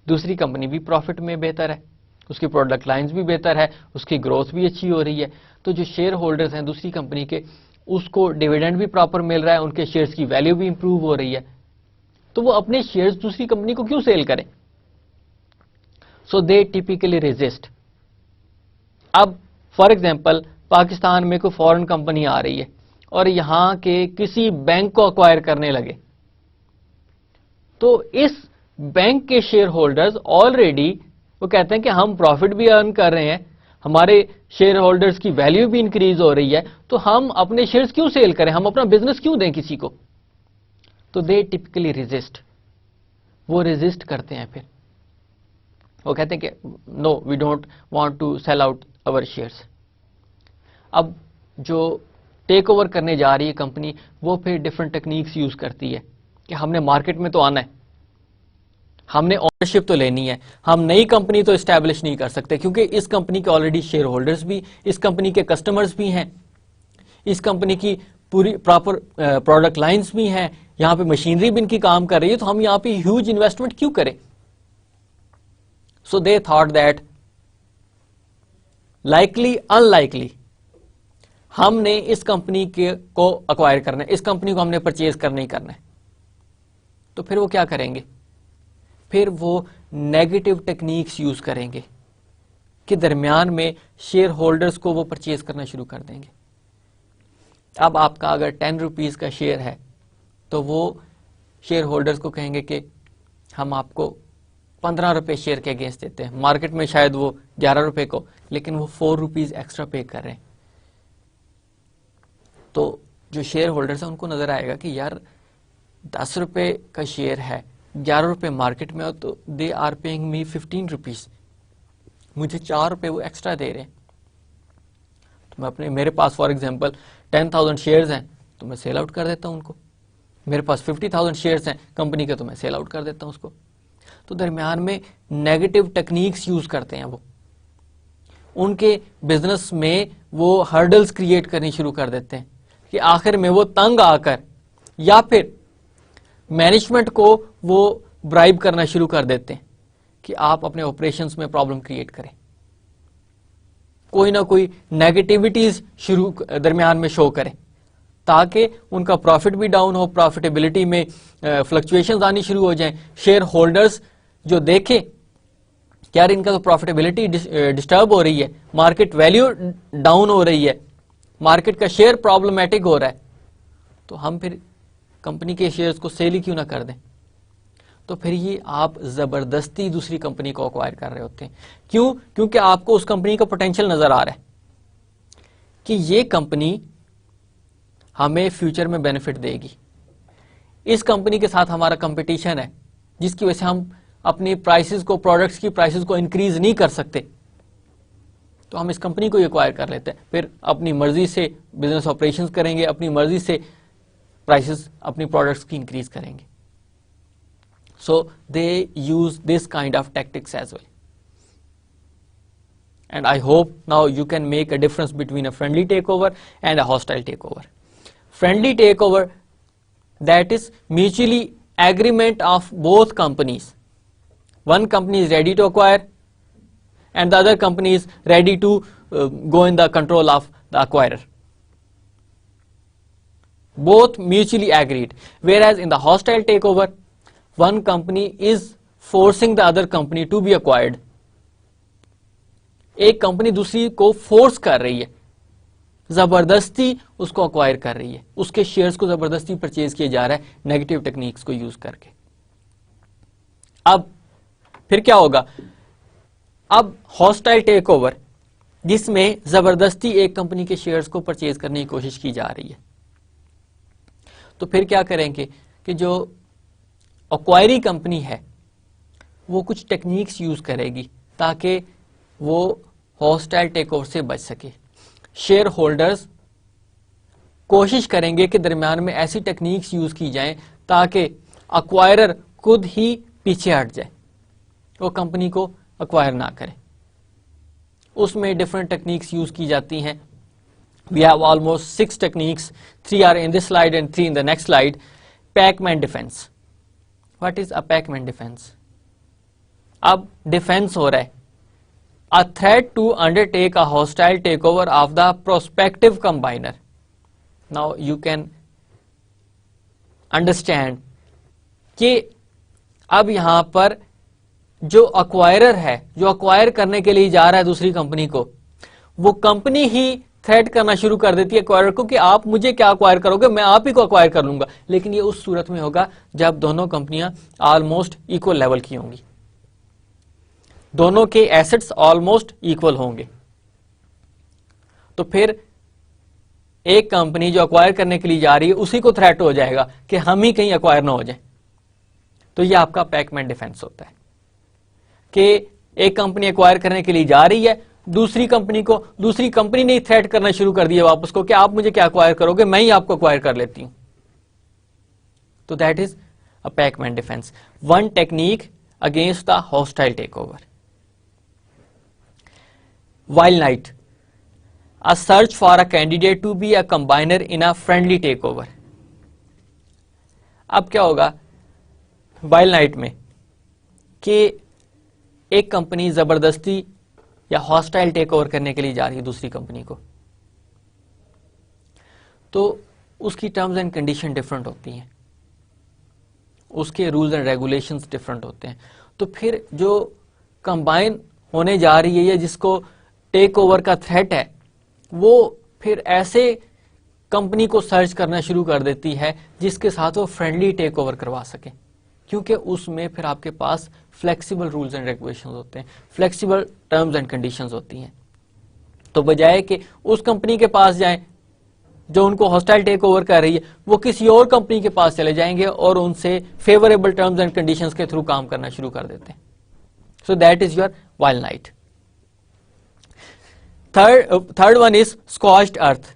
दूसरी कंपनी भी प्रॉफिट में बेहतर है, उसकी प्रोडक्ट लाइंस भी बेहतर है, उसकी ग्रोथ भी अच्छी हो रही है. तो जो शेयर होल्डर्स हैं दूसरी कंपनी के, उसको डिविडेंड भी प्रॉपर मिल रहा है, उनके शेयर्स की वैल्यू भी इंप्रूव हो रही है. तो वो अपने शेयर्स दूसरी कंपनी को क्यों सेल करें? सो दे टिपिकली रेजिस्ट. अब फॉर एग्जांपल पाकिस्तान में कोई फॉरेन कंपनी आ रही है और यहां के किसी बैंक को अक्वायर करने लगे, तो इस बैंक के शेयर होल्डर्स ऑलरेडी वो कहते हैं कि हम प्रॉफिट भी अर्न कर रहे हैं, हमारे शेयर होल्डर्स की वैल्यू भी इंक्रीज हो रही है, तो हम अपने शेयर्स क्यों सेल करें, हम अपना बिजनेस क्यों दें किसी को? तो दे टिपिकली रेजिस्ट. वो रेजिस्ट करते हैं. फिर वो कहते हैं कि no we don't want to sell out our shares. अब जो टेक ओवर करने जा रही है कंपनी, वो फिर डिफरेंट टेक्निक्स यूज करती है कि हमने मार्केट में तो आना है, हमने ओनरशिप तो लेनी है, हम नई कंपनी तो एस्टैब्लिश नहीं कर सकते क्योंकि इस कंपनी के ऑलरेडी शेयर होल्डर्स भी, इस कंपनी के कस्टमर्स भी हैं, इस कंपनी की पूरी प्रॉपर प्रोडक्ट लाइंस भी हैं, यहां पे मशीनरी भी इनकी काम कर रही है, तो हम यहां पे ह्यूज इन्वेस्टमेंट क्यों करें? So they thought that likely unlikely हमने इस कंपनी को अक्वायर करना है, इस कंपनी को हमने परचेज करना ही करना है. तो फिर वो क्या करेंगे? फिर वो नेगेटिव टेक्निक्स यूज करेंगे कि दरमियान में शेयर होल्डर्स को वो परचेज करना शुरू कर देंगे. अब आपका अगर 10 रुपीज का शेयर है तो वो शेयर होल्डर्स को कहेंगे कि हम आपको 15 रुपए शेयर के अगेंस्ट देते हैं. मार्केट में शायद वो 11 रुपए को, लेकिन वो 4 रुपीज एक्स्ट्रा पे कर रहे हैं. तो जो शेयर होल्डर्स हैं उनको नजर आएगा कि यार 10 रुपए का शेयर है, 11 रुपए मार्केट में हो, तो they are paying me 15 rupees, मुझे 4 रुपए वो एक्स्ट्रा दे रहे हैं. तो मैं अपने, मेरे पास फॉर एग्जांपल 10,000 शेयर्स हैं तो मैं सेल आउट कर देता हूं उनको. मेरे पास 50,000 शेयर्स हैं कंपनी के तो मैं सेल आउट कर देता हूं उसको. तो दरमियान में नेगेटिव टेक्निक्स यूज करते हैं वो, उनके बिजनेस में वो हर्डल्स क्रिएट करनी शुरू कर देते हैं कि आखिर में वो तंग आकर या फिर मैनेजमेंट को वो ब्राइब करना शुरू कर देते हैं कि आप अपने ऑपरेशंस में प्रॉब्लम क्रिएट करें, कोई ना कोई नेगेटिविटीज शुरू दरमियान में शो करें, ताकि उनका प्रॉफिट भी डाउन हो, प्रॉफिटेबिलिटी में फ्लक्चुएशंस आनी शुरू हो जाएं, शेयर होल्डर्स जो देखें कि यार इनका तो प्रॉफिटेबिलिटी डिस्टर्ब हो रही है, मार्केट वैल्यू डाउन हो रही है, मार्केट का शेयर प्रॉब्लमेटिक हो रहा है, तो हम फिर कंपनी के शेयर्स को सेल ही क्यों ना कर दें। तो फिर ये आप जबरदस्ती दूसरी कंपनी को अक्वायर कर रहे होते हैं। क्यों? क्योंकि आपको उस कंपनी का पोटेंशियल नजर आ रहा है कि ये कंपनी हमें फ्यूचर में बेनिफिट देगी, इस कंपनी के साथ हमारा कंपटीशन है जिसकी वजह से हम अपनी प्राइसेस को, प्रोडक्ट्स की प्राइसेस को इंक्रीज नहीं कर सकते, तो हम इस कंपनी को एक्वायर कर लेते हैं, फिर अपनी मर्जी से बिजनेस ऑपरेशंस करेंगे, अपनी मर्जी से प्राइसेस अपनी प्रोडक्ट्स की इंक्रीज करेंगे। So they use this kind of tactics as well, and I hope now you can make a difference between a friendly takeover and a hostile takeover. Friendly takeover, that is mutually agreement of both companies. One company is ready to acquire and the other company is ready to go in the control of the acquirer. Both mutually agreed. Whereas in the hostile takeover, one company is forcing the other company to be acquired. एक company दूसरी को force कर रही है, जबरदस्ती उसको acquire कर रही है, उसके शेयर्स को जबरदस्ती परचेज किया जा रहा है नेगेटिव टेक्निक्स को यूज करके। अब फिर क्या होगा? अब हॉस्टाइल टेक ओवर जिसमें जबरदस्ती एक कंपनी के शेयर्स को परचेज करने की कोशिश की जा रही है, तो फिर क्या करेंगे कि जो अक्वायरी कंपनी है वो कुछ टेक्निक्स यूज करेगी ताकि वो हॉस्टाइल टेक ओवर से बच सके। शेयर होल्डर्स कोशिश करेंगे कि दरमियान में ऐसी टेक्निक्स यूज की जाएं ताकि अक्वायरर खुद ही पीछे हट जाए, वो कंपनी को अक्वायर ना करे। उसमें डिफरेंट टेक्निक्स यूज की जाती हैं। We have almost 6 techniques, 3 are in this slide and 3 in the next slide. Pacman defence. What is a Pacman defence? अब डिफेंस हो रहा है, a threat to undertake a hostile takeover of the prospective combiner. Now you can understand कि अब यहां पर जो acquirer है, जो अक्वायर करने के लिए जा रहा है दूसरी कंपनी को, वो कंपनी ही थ्रेट करना शुरू कर देती है अक्वायरर को कि आप मुझे क्या अक्वायर करोगे, मैं आप ही को अक्वायर कर लूंगा। लेकिन ये उस सूरत में होगा जब दोनों कंपनियां ऑलमोस्ट इक्वल लेवल की होंगी, दोनों के एसेट्स ऑलमोस्ट इक्वल होंगे। तो फिर एक कंपनी जो अक्वायर करने के लिए जा रही है उसी को थ्रेट हो जाएगा कि हम ही कहीं अक्वायर ना हो जाए। तो ये आपका पैकमैन डिफेंस होता है कि एक कंपनी अक्वायर करने के लिए जा रही है, दूसरी कंपनी ने थ्रेट करना शुरू कर दिया वापस को कि आप मुझे क्या अक्वायर करोगे, मैं ही आपको अक्वायर कर लेती हूं। तो that is a Pacman defence, one technique against the hostile takeover. While night, a search for a candidate to be a combiner in a friendly takeover. अब क्या होगा while night में कि एक कंपनी जबरदस्ती या हॉस्टाइल टेक ओवर करने के लिए जा रही है दूसरी कंपनी को, तो उसकी टर्म्स एंड कंडीशन डिफरेंट होती हैं, उसके रूल्स एंड रेगुलेशंस डिफरेंट होते हैं। तो फिर जो कंबाइन होने जा रही है या जिसको टेक ओवर का थ्रेट है, वो फिर ऐसे कंपनी को सर्च करना शुरू कर देती है जिसके साथ वो फ्रेंडली टेक ओवर करवा सके, क्योंकि उसमें फिर आपके पास फ्लेक्सिबल रूल्स एंड रेगुलेशंस होते हैं, फ्लेक्सिबल टर्म्स एंड कंडीशंस होती हैं। तो बजाय कि उस कंपनी के पास जाएं जो उनको हॉस्टाइल टेक ओवर कर रही है, वो किसी और कंपनी के पास चले जाएंगे और उनसे फेवरेबल टर्म्स एंड कंडीशंस के थ्रू काम करना शुरू कर देते हैं। सो that is your wild night. Third one is scorched earth.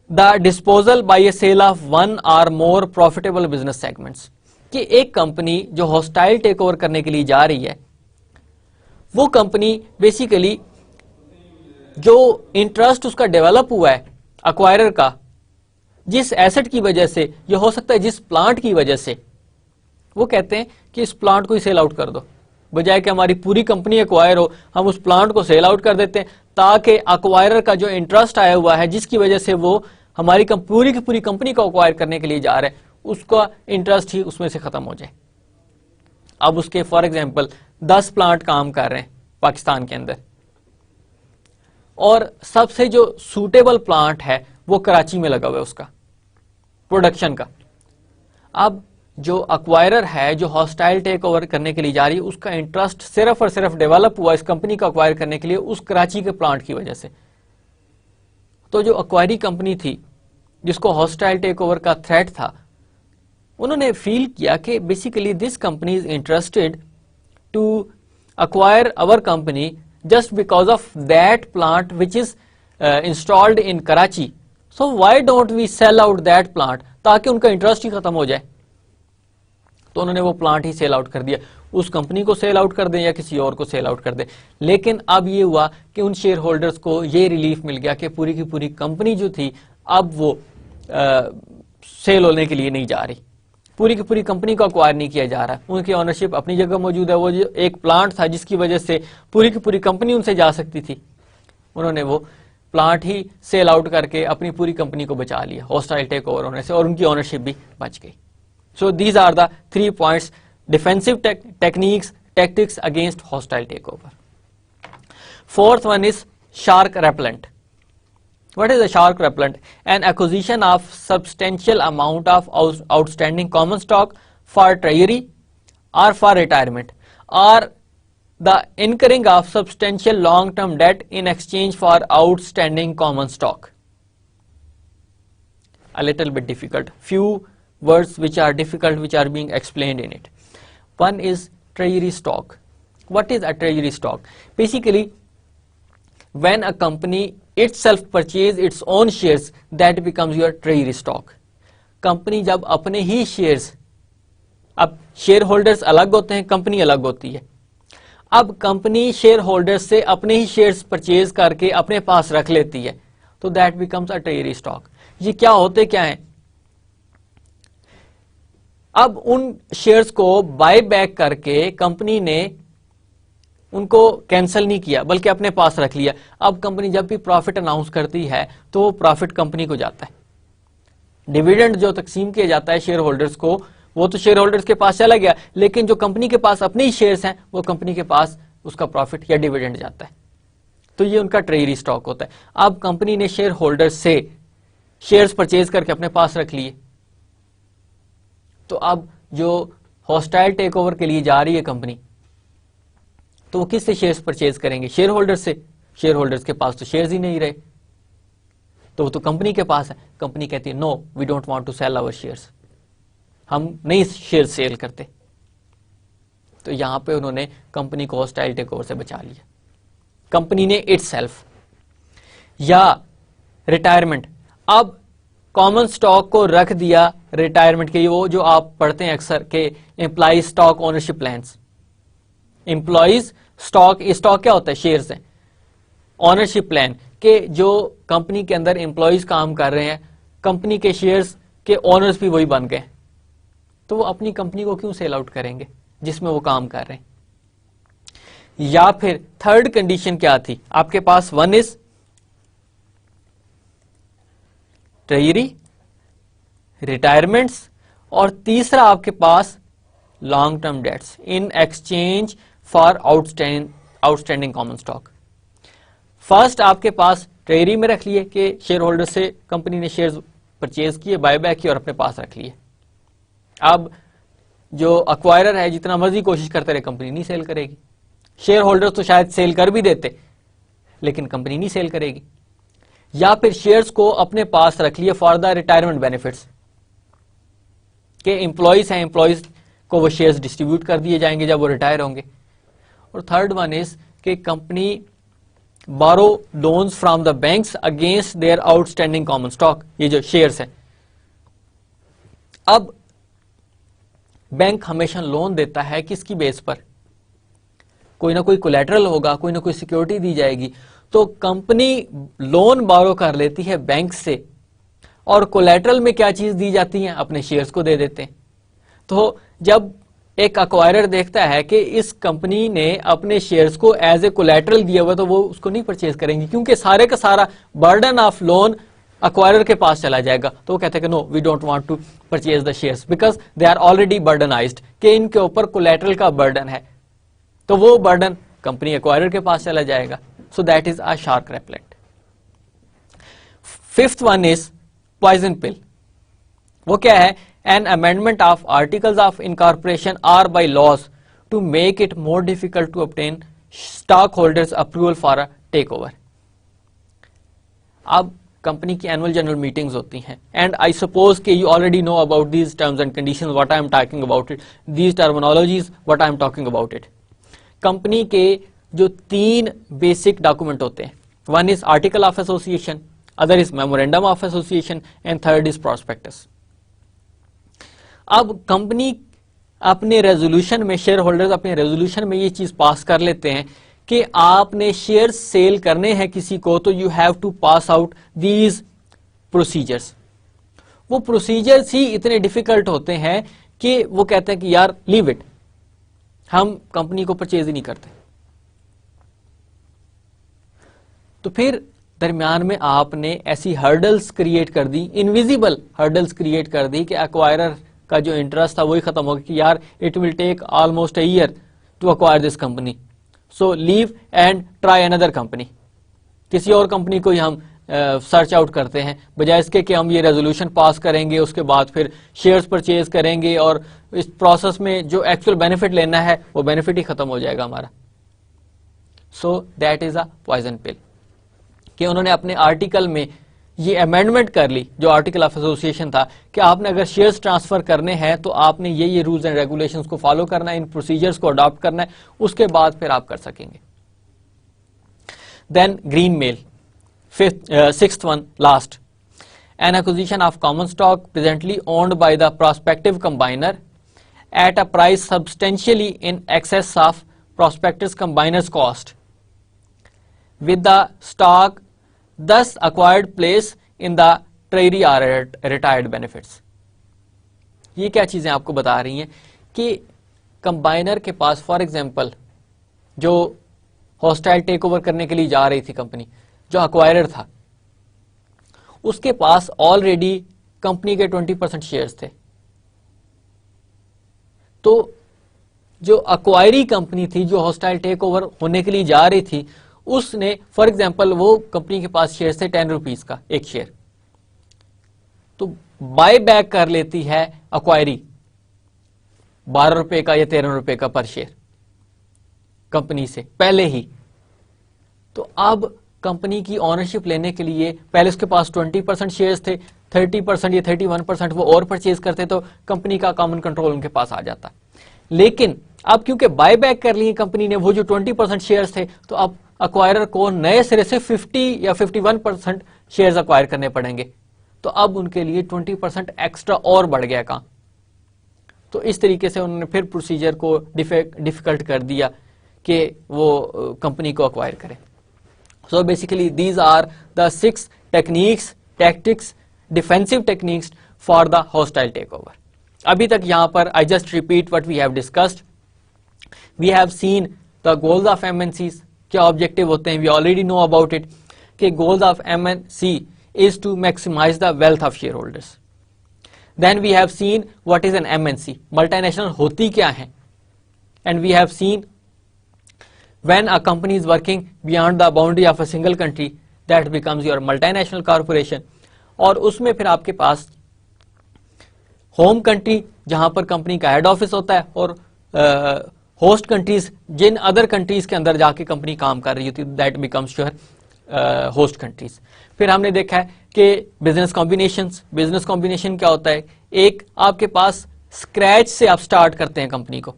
The disposal by a sale of one or more profitable business segments. कि एक कंपनी जो हॉस्टाइल टेक ओवर करने के लिए जा रही है, वो कंपनी बेसिकली जो इंटरेस्ट उसका डेवलप हुआ है अक्वायरर का, जिस एसेट की वजह से, ये हो सकता है जिस प्लांट की वजह से, वो कहते हैं कि इस प्लांट को ही सेल आउट कर दो, बजाय कि हमारी पूरी कंपनी एक्वायर हो, हम उस प्लांट को सेल आउट कर देते हैं ताकि एक्वायरर का जो इंटरेस्ट आया हुआ है जिसकी वजह से वो हमारी पूरी की पूरी कंपनी को अक्वायर करने के लिए जा रहा है, उसका इंटरेस्ट ही उसमें से खत्म हो जाए। अब उसके फॉर एग्जांपल 10 प्लांट काम कर रहे हैं पाकिस्तान के अंदर, और सबसे जो सूटेबल प्लांट है वो कराची में लगा हुआ है उसका प्रोडक्शन का। अब जो अक्वायरर है, जो हॉस्टाइल टेक ओवर करने के लिए जा रही है, उसका इंटरेस्ट सिर्फ और सिर्फ डेवलप हुआ इस कंपनी को अक्वायर करने के लिए उस कराची के प्लांट की वजह से। तो जो अक्वायरी कंपनी थी जिसको हॉस्टाइल टेक ओवर का थ्रेट था, उन्होंने फील किया कि basically this company is interested to acquire our company just because of that plant which is installed in Karachi. So why don't we sell out that plant, ताकि उनका interest ही खत्म हो जाए। तो उन्होंने वो प्लांट ही सेल आउट कर दिया, उस कंपनी को सेल आउट कर दें या किसी और को सेल आउट कर दें। लेकिन अब ये हुआ कि उन शेयर होल्डर्स को ये रिलीफ मिल गया कि पूरी की पूरी कंपनी जो थी अब वो सेल होने के लिए नहीं जा रही, पूरी की पूरी कंपनी को अक्वायर नहीं किया जा रहा, उनकी ओनरशिप अपनी जगह मौजूद है। वो जो एक प्लांट था जिसकी वजह से पूरी की पूरी कंपनी उनसे जा सकती थी, उन्होंने वो प्लांट ही सेल आउट करके अपनी पूरी कंपनी को बचा लिया हॉस्टाइल टेक ओवर होने से, और उनकी ओनरशिप भी बच गई। So these are the 3 points, defensive techniques, tactics against hostile take over. Fourth one is shark repellent. What is a shark repellent? An acquisition of substantial amount of outstanding common stock for treasury or for retirement, or the incurring of substantial long-term debt in exchange for outstanding common stock. A little bit difficult. Few words which are difficult, which are being explained in it. One is treasury stock. What is a treasury stock? Basically, when a company itself purchase its own shares, that becomes your treasury stock. Company जब अपने ही shares, अब share holders अलग होते हैं, company अलग होती है। अब कंपनी शेयर होल्डर्स से अपने ही शेयर्स परचेज करके अपने पास रख लेती है, तो that becomes a treasury stock. ये क्या होते क्या है? अब उन शेयर्स को बाय बैक करके कंपनी ने उनको कैंसिल नहीं किया, बल्कि अपने पास रख लिया। अब कंपनी जब भी प्रॉफिट अनाउंस करती है तो वो प्रॉफिट कंपनी को जाता है। डिविडेंड जो तकसीम किया जाता है शेयर होल्डर्स को, वो तो शेयर होल्डर्स के पास चला गया, लेकिन जो कंपनी के पास अपने ही शेयर्स हैं वो कंपनी के पास उसका प्रॉफिट या डिविडेंड जाता है। तो ये उनका ट्रेजरी स्टॉक होता है। अब कंपनी ने शेयर होल्डर्स से शेयर्स परचेज करके अपने पास रख लिए, तो अब जो हॉस्टाइल टेक ओवर के लिए जा रही है कंपनी, तो वो किससे शेयर्स परचेज करेंगे? शेयर होल्डर्स से। शेयर होल्डर्स के पास तो शेयर्स ही नहीं रहे, तो वो तो कंपनी के पास है। कंपनी कहती है no, we don't want to sell our shares, हम नहीं शेयर सेल करते। तो यहां पे उन्होंने कंपनी को हॉस्टाइल टेक ओवर से बचा लिया, कंपनी ने इटसेल्फ। या रिटायरमेंट, अब कॉमन स्टॉक को रख दिया रिटायरमेंट के, वो जो आप पढ़ते हैं अक्सर के employ stock ownership plans. Employees stock, stock क्या होता है? शेयर्स है। ओनरशिप प्लान के जो कंपनी के अंदर एम्प्लॉइज काम कर रहे हैं, कंपनी के शेयर्स के ओनर्स भी वही बन गए, तो वो अपनी कंपनी को क्यों सेल आउट करेंगे जिसमें वो काम कर रहे हैं? या फिर थर्ड कंडीशन क्या थी आपके पास? वन इज ट्रेजरी, रिटायरमेंट्स, और तीसरा आपके पास long term debts in exchange for outstanding common stock. First आपके पास ट्रेजरी में रख लिए कि शेयर होल्डर से कंपनी ने शेयर्स परचेज किए, बाय बैक किए और अपने पास रख लिए। अब जो अक्वायरर है जितना मर्जी कोशिश करते रहे, कंपनी नहीं सेल करेगी। शेयर होल्डर्स तो शायद सेल कर भी देते, लेकिन कंपनी नहीं सेल करेगी। या फिर शेयर्स को अपने पास रख लिए फॉर द रिटायरमेंट बेनिफिट्स, के एम्प्लॉइज हैं, एम्प्लॉइज को वो शेयर्स डिस्ट्रीब्यूट कर दिए जाएंगे जब वो रिटायर होंगे। और थर्ड वन इज कि company borrow loans from the banks against their outstanding common stock, ये जो शेयर्स है। अब बैंक हमेशा लोन देता है किसकी बेस पर? कोई ना कोई कोलैटरल होगा, कोई ना कोई सिक्योरिटी दी जाएगी। तो कंपनी लोन बोरो कर लेती है बैंक से, और कोलैटरल में क्या चीज दी जाती है? अपने शेयर्स को दे देते हैं। तो जब एक अक्वायरर देखता है कि इस कंपनी ने अपने शेयर्स को एज ए कोलैटरल दिया हुआ, तो वो उसको नहीं परचेज करेंगे, क्योंकि सारे का सारा बर्डन ऑफ लोन अक्वायरर के पास चला जाएगा, तो वो कहते हैं कि no we don't want to purchase the shares because they are already burdenized, कि इनके ऊपर कोलैटरल का बर्डन है, तो वो बर्डन कंपनी एक्वायरर के पास चला जाएगा. So that is a shark repellent. Fifth one is poison pill. वो क्या है? An amendment of articles of incorporation or bylaws to make it more difficult to obtain stock holders approval for a take over. अब company की annual general meetings होती हैं, and I suppose कि you already know about these terms and conditions, what I am talking about it, these terminologies what I am talking about it. Company के जो 3 basic document होते हैं, one is article of association, other is memorandum of association and third is prospectus. अब company अपने resolution में, share holders अपने resolution में ये चीज पास कर लेते हैं कि आपने शेयर सेल करने हैं किसी को, तो you have to pass out these procedures. वो प्रोसीजर्स ही इतने डिफिकल्ट होते हैं कि वो कहते हैं कि यार लीव इट, हम कंपनी को परचेज ही नहीं करते. तो फिर दरमियान में आपने ऐसी हर्डल्स क्रिएट कर दी, इनविजिबल हर्डल्स क्रिएट कर दी कि एक्वायरर का जो इंटरेस्ट था वही खत्म हो गया कि यार it will take almost a year to acquire this company, so leave and try another company. किसी और कंपनी को ही हम सर्च आउट करते हैं, बजाय इसके कि हम ये रेजोल्यूशन पास करेंगे, उसके बाद फिर शेयर्स परचेज करेंगे और इस प्रोसेस में जो एक्चुअल बेनिफिट लेना है वो बेनिफिट ही खत्म हो जाएगा हमारा. So that is a poison pill कि उन्होंने अपने आर्टिकल में ये अमेंडमेंट कर ली, जो आर्टिकल ऑफ एसोसिएशन था, कि आपने अगर शेयर्स ट्रांसफर करने हैं तो आपने ये रूल्स एंड रेगुलेशंस को फॉलो करना है, इन प्रोसीजर्स को अडॉप्ट करना है, उसके बाद फिर आप कर सकेंगे. Then green mail, sixth one last, an acquisition of common stock presently owned by the prospective combiner at a price substantially in excess of prospective combiners cost with the stock thus acquired place in the treasury or retired benefits. ये क्या चीजें आपको बता रही हैं कि combiner के पास for example जो हॉस्टाइल टेक ओवर करने के लिए जा रही थी कंपनी, जो अक्वायरर था, उसके पास ऑलरेडी कंपनी के 20% शेयर्स थे. तो जो अक्वायरी कंपनी थी, जो हॉस्टाइल टेक ओवर होने के लिए जा रही थी, उसने फॉर एग्जाम्पल वो कंपनी के पास शेयर थे 10 रुपीज का एक शेयर, तो बाय बैक कर लेती है अक्वायरी 12 रुपए का या 13 रुपए का पर शेयर कंपनी से पहले ही. तो अब कंपनी की ओनरशिप लेने के लिए पहले उसके पास 20% शेयर्स थे, 30% या 31% वो और परचेज करते तो कंपनी का कॉमन कंट्रोल उनके पास आ जाता. लेकिन अब क्योंकि बाय बैक कर लिए कंपनी ने वो जो 20% शेयर्स थे, तो अब अक्वायरर को नए सिरे से 50 या 51% शेयर्स अक्वायर करने पड़ेंगे. तो अब उनके लिए 20% एक्स्ट्रा और बढ़ गया काम. तो इस तरीके से उन्होंने फिर प्रोसीजर को डिफिकल्ट कर दिया कि वो कंपनी को अक्वायर करें. So basically these are the 6 techniques, tactics, defensive techniques for the hostile take over. अभी तक यहां पर I just repeat what we have discussed. We have seen the goals of MNCs, क्या ऑब्जेक्टिव होते हैं, we already know about it, कि goals of MNC is to maximize the wealth of share holders. Then we have seen what is an MNC, multinational होती क्या है, and we have seen when a company is working beyond the boundary of a single country that becomes your multinational corporation. और उसमें फिर आपके पास home country जहां पर company का हेड ऑफिस होता है, और होस्ट कंट्रीज जिन अदर कंट्रीज के अंदर जाके कंपनी काम कर रही होती है, that becomes your host countries. फिर हमने देखा है कि बिजनेस कॉम्बिनेशंस, बिजनेस कॉम्बिनेशन क्या होता है, एक आपके पास स्क्रैच से आप स्टार्ट करते हैं कंपनी को,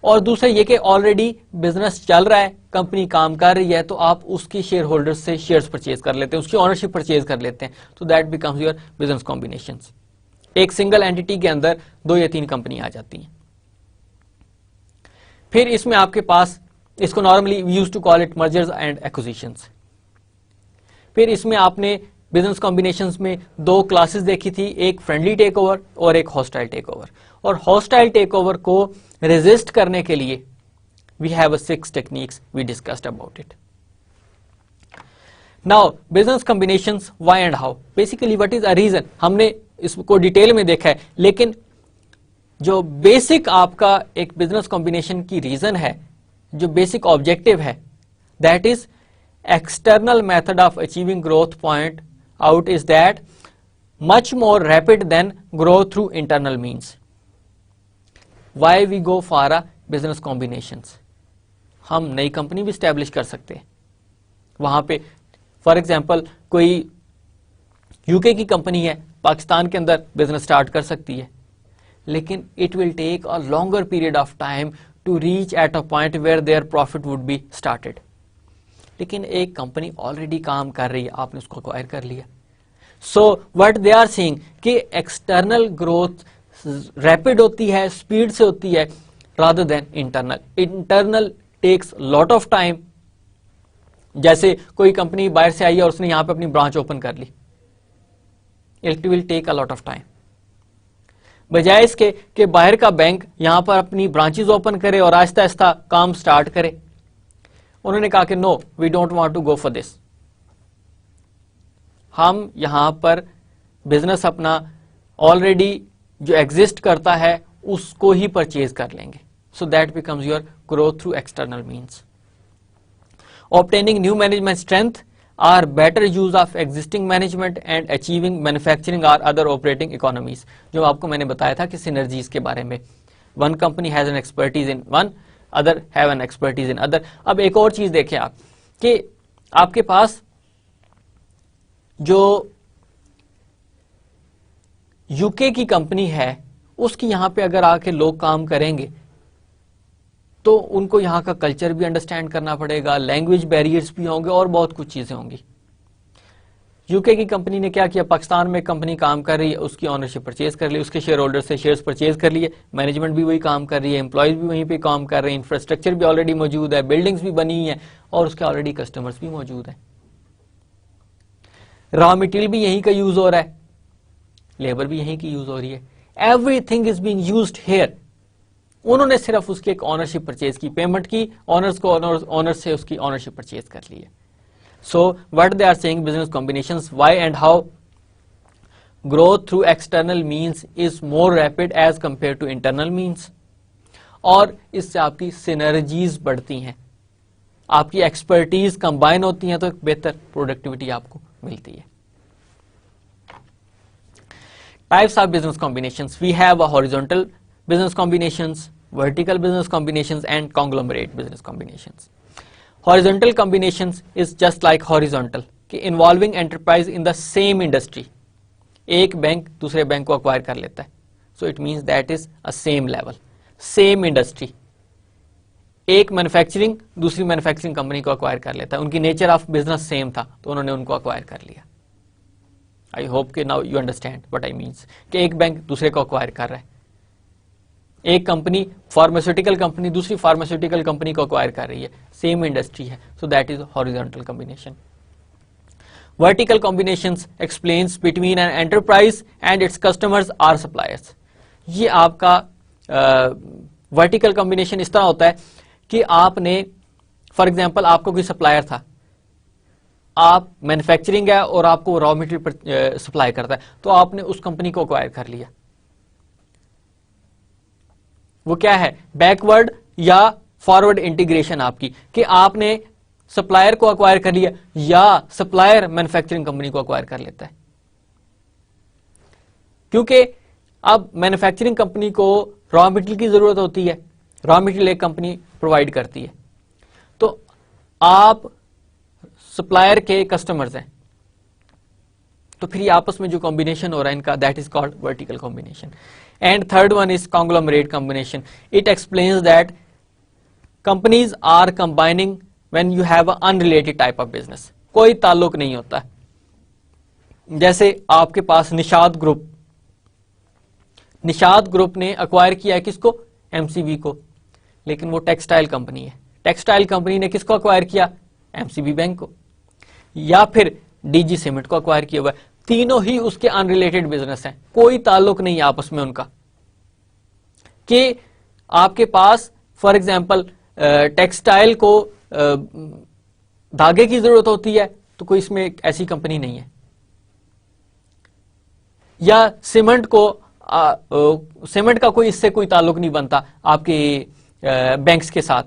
और दूसरा ये कि ऑलरेडी बिजनेस चल रहा है, कंपनी काम कर रही है, तो आप उसकी शेयर होल्डर्स से शेयर्स परचेज कर लेते हैं, उसकी ओनरशिप परचेज कर लेते हैं. तो that becomes your business combinations. एक सिंगल एंटिटी के अंदर 2 या 3 कंपनी आ जाती हैं. फिर इसमें आपके पास, इसको normally use to call it mergers and acquisitions. फिर इसमें आपने बिजनेस कॉम्बिनेशंस में 2 क्लासेस देखी थी, एक फ्रेंडली टेक ओवर और एक हॉस्टाइल टेक ओवर. और हॉस्टाइल टेक ओवर को रेजिस्ट करने के लिए we have 6 techniques, we discussed about it. Now business combinations, why and how, basically what is a reason, हमने इसको डिटेल में देखा है, लेकिन जो बेसिक आपका एक बिजनेस कॉम्बिनेशन की रीजन है, जो बेसिक ऑब्जेक्टिव है, that is external method of achieving growth point out is that much more rapid than growth through internal means. Why we go for a business combinations, हम नई company भी establish कर सकते हैं वहां पे. फॉर एग्जाम्पल कोई यूके की कंपनी है, पाकिस्तान के अंदर बिजनेस स्टार्ट कर सकती है, लेकिन it will take a longer period of time to reach at a point where their profit would be started. लेकिन एक कंपनी ऑलरेडी काम कर रही है, आपने उसको अक्वायर कर लिया. So what they are seeing कि एक्सटर्नल ग्रोथ रैपिड होती है, स्पीड से होती है, rather than internal. Internal takes lot of time. जैसे कोई कंपनी बाहर से आई है और उसने यहां पे अपनी ब्रांच ओपन कर ली, it will take a lot of time. बजाय इसके कि बाहर का बैंक यहां पर अपनी ब्रांचेस ओपन करे और आहिस्ता आहिस्ता काम स्टार्ट करे, उन्होंने कहा कि no, we don't want to go for this. हम यहां पर बिजनेस अपना ऑलरेडी जो एग्जिस्ट करता है उसको ही परचेज कर लेंगे. So that becomes your growth through external means. Obtaining new management strength or better use of existing management and achieving manufacturing or other operating economies. जो आपको मैंने बताया था कि synergies के बारे में. One company has an expertise in one, other have an expertise in other. अब एक और चीज देखें आप कि आपके पास जो यूके की कंपनी है, उसकी यहां पे अगर आके लोग काम करेंगे तो उनको यहां का कल्चर भी अंडरस्टैंड करना पड़ेगा, लैंग्वेज बैरियर्स भी होंगे और बहुत कुछ चीजें होंगी. यूके की कंपनी ने क्या किया, पाकिस्तान में कंपनी काम कर रही है, उसकी ऑनरशिप परचेज कर ली, उसके शेयर होल्डर से शेयर्स परचेज कर लिए, मैनेजमेंट भी वही काम कर रही है, एम्प्लॉयज भी वहीं पे काम कर रहे हैं, इंफ्रास्ट्रक्चर भी ऑलरेडी मौजूद है, बिल्डिंग्स भी बनी है और उसके ऑलरेडी कस्टमर्स भी मौजूद है. रॉ मटेरियल भी यहीं का यूज हो रहा है, लेबर भी यहीं की यूज हो रही है, everything is being used here. उन्होंने सिर्फ उसकी एक ऑनरशिप परचेज की, पेमेंट की, ऑनर्स को ऑनर से उसकी ऑनरशिप परचेज कर ली है. So what they are saying, business combinations, why and how growth through external means is more rapid as compare to internal means. और इससे आपकी सिनर्जीज बढ़ती हैं, आपकी एक्सपर्टीज कंबाइन होती हैं, तो एक बेहतर प्रोडक्टिविटी आपको मिलती है. Types of business combinations, we have a horizontal business combinations, vertical business combinations and conglomerate business combinations. Horizontal combinations is just like horizontal कि involving enterprise in the same industry. एक बैंक दूसरे bank को acquire कर लेता है, so it means that is a same level, same industry. एक manufacturing दूसरी manufacturing company को acquire कर लेता है, उनकी नेचर ऑफ बिजनेस सेम था तो उन्होंने उनको acquire कर लिया. आई होप कि now you understand what I means कि एक बैंक दूसरे को acquire कर रहा है, एक कंपनी फार्मास्यूटिकल कंपनी दूसरी फार्मास्यूटिकल कंपनी को अक्वायर कर रही है, सेम इंडस्ट्री है, so that is horizontal combination. Vertical combinations explains between an enterprise and its customers are suppliers. ये आपका वर्टिकल कॉम्बिनेशन इस तरह होता है कि आपने फॉर एग्जांपल आपको कोई सप्लायर था, आप मैन्युफैक्चरिंग है और आपको रॉ मटेरियल सप्लाई करता है, तो आपने उस कंपनी को अक्वायर कर लिया. वो क्या है, बैकवर्ड या फॉरवर्ड इंटीग्रेशन आपकी, कि आपने सप्लायर को अक्वायर कर लिया या सप्लायर मैन्युफैक्चरिंग कंपनी को अक्वायर कर लेता है. क्योंकि अब मैन्युफैक्चरिंग कंपनी को रॉ मटेरियल की जरूरत होती है, रॉ मटेरियल एक कंपनी प्रोवाइड करती है, तो आप सप्लायर के कस्टमर्स हैं, तो फिर आपस में जो कॉम्बिनेशन हो रहा है इनका, that is called vertical combination. And third one is conglomerate combination. It explains that companies are combining when you have an unrelated type of business. कोई ताल्लुक नहीं होता. जैसे आपके पास निषाद ग्रुप ने अक्वायर किया है किसको, एमसीबी को, लेकिन वो टेक्सटाइल कंपनी है. टेक्सटाइल कंपनी ने किसको अक्वायर किया, एमसीबी बैंक को, या फिर डीजी सीमेंट को अक्वायर किया हुआ है. तीनों ही उसके अनरिलेटेड बिजनेस हैं, कोई ताल्लुक नहीं है आपस में उनका. कि आपके पास फॉर एग्जांपल टेक्सटाइल को धागे की जरूरत होती है तो कोई इसमें एक ऐसी कंपनी नहीं है। या सीमेंट का कोई इससे कोई ताल्लुक नहीं बनता आपके बैंक्स के साथ,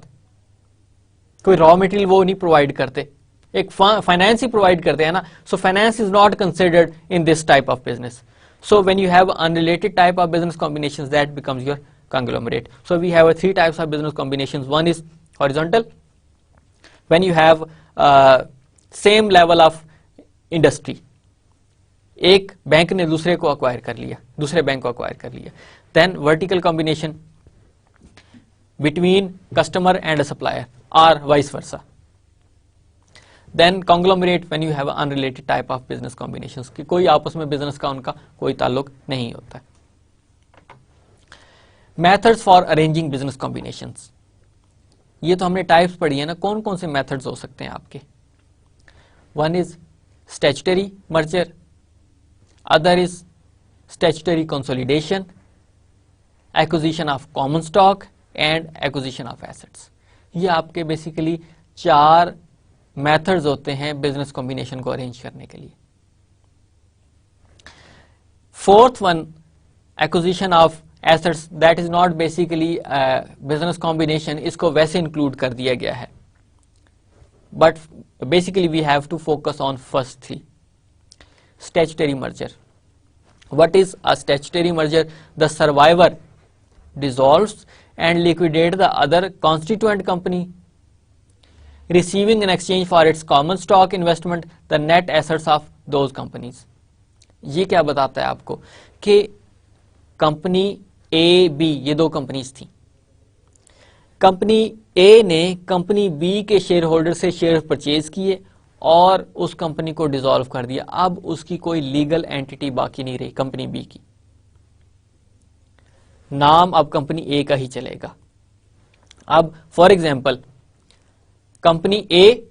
कोई रॉ मटेरियल वो नहीं प्रोवाइड करते, एक फाइनेंस ही प्रोवाइड करते हैं ना। So finance is not considered in this type of business. So when you have unrelated type of business combinations, that becomes your conglomerate. So we have three types of business combinations. One is horizontal, when you have same level of industry, एक bank ने दूसरे को acquire कर लिया, दूसरे bank को acquire कर लिया. Then vertical combination between customer and a supplier or vice versa. Then conglomerate when you have unrelated type of business combinations, कि कोई आपस में बिजनेस का उनका कोई ताल्लुक नहीं होता है. Methods for arranging business combinations, ये तो हमने टाइप्स पढ़ी है ना, कौन कौन से मेथड्स हो सकते हैं आपके. One is statutory merger, other is statutory consolidation, acquisition of common stock and acquisition of assets. ये आपके बेसिकली 4 मेथड्स होते हैं बिजनेस कॉम्बिनेशन को अरेंज करने के लिए. Fourth one, acquisition of assets, that is not basically business combination, इसको वैसे इंक्लूड कर दिया गया है, but basically we have to focus on first 3. Statutory merger, what is a statutory merger? The survivor dissolves and liquidate the other constituent company, receiving in exchange for its common stock investment the net assets of those companies. ये क्या बताता है आपको कि company A B, ये 2 companies थी. Company ए ने company B के शेयर होल्डर से शेयर परचेज किए और उस कंपनी को डिसॉल्व कर दिया. अब उसकी कोई लीगल एंटिटी बाकी नहीं रही कंपनी बी की, नाम अब कंपनी ए का ही चलेगा. अब for example company A,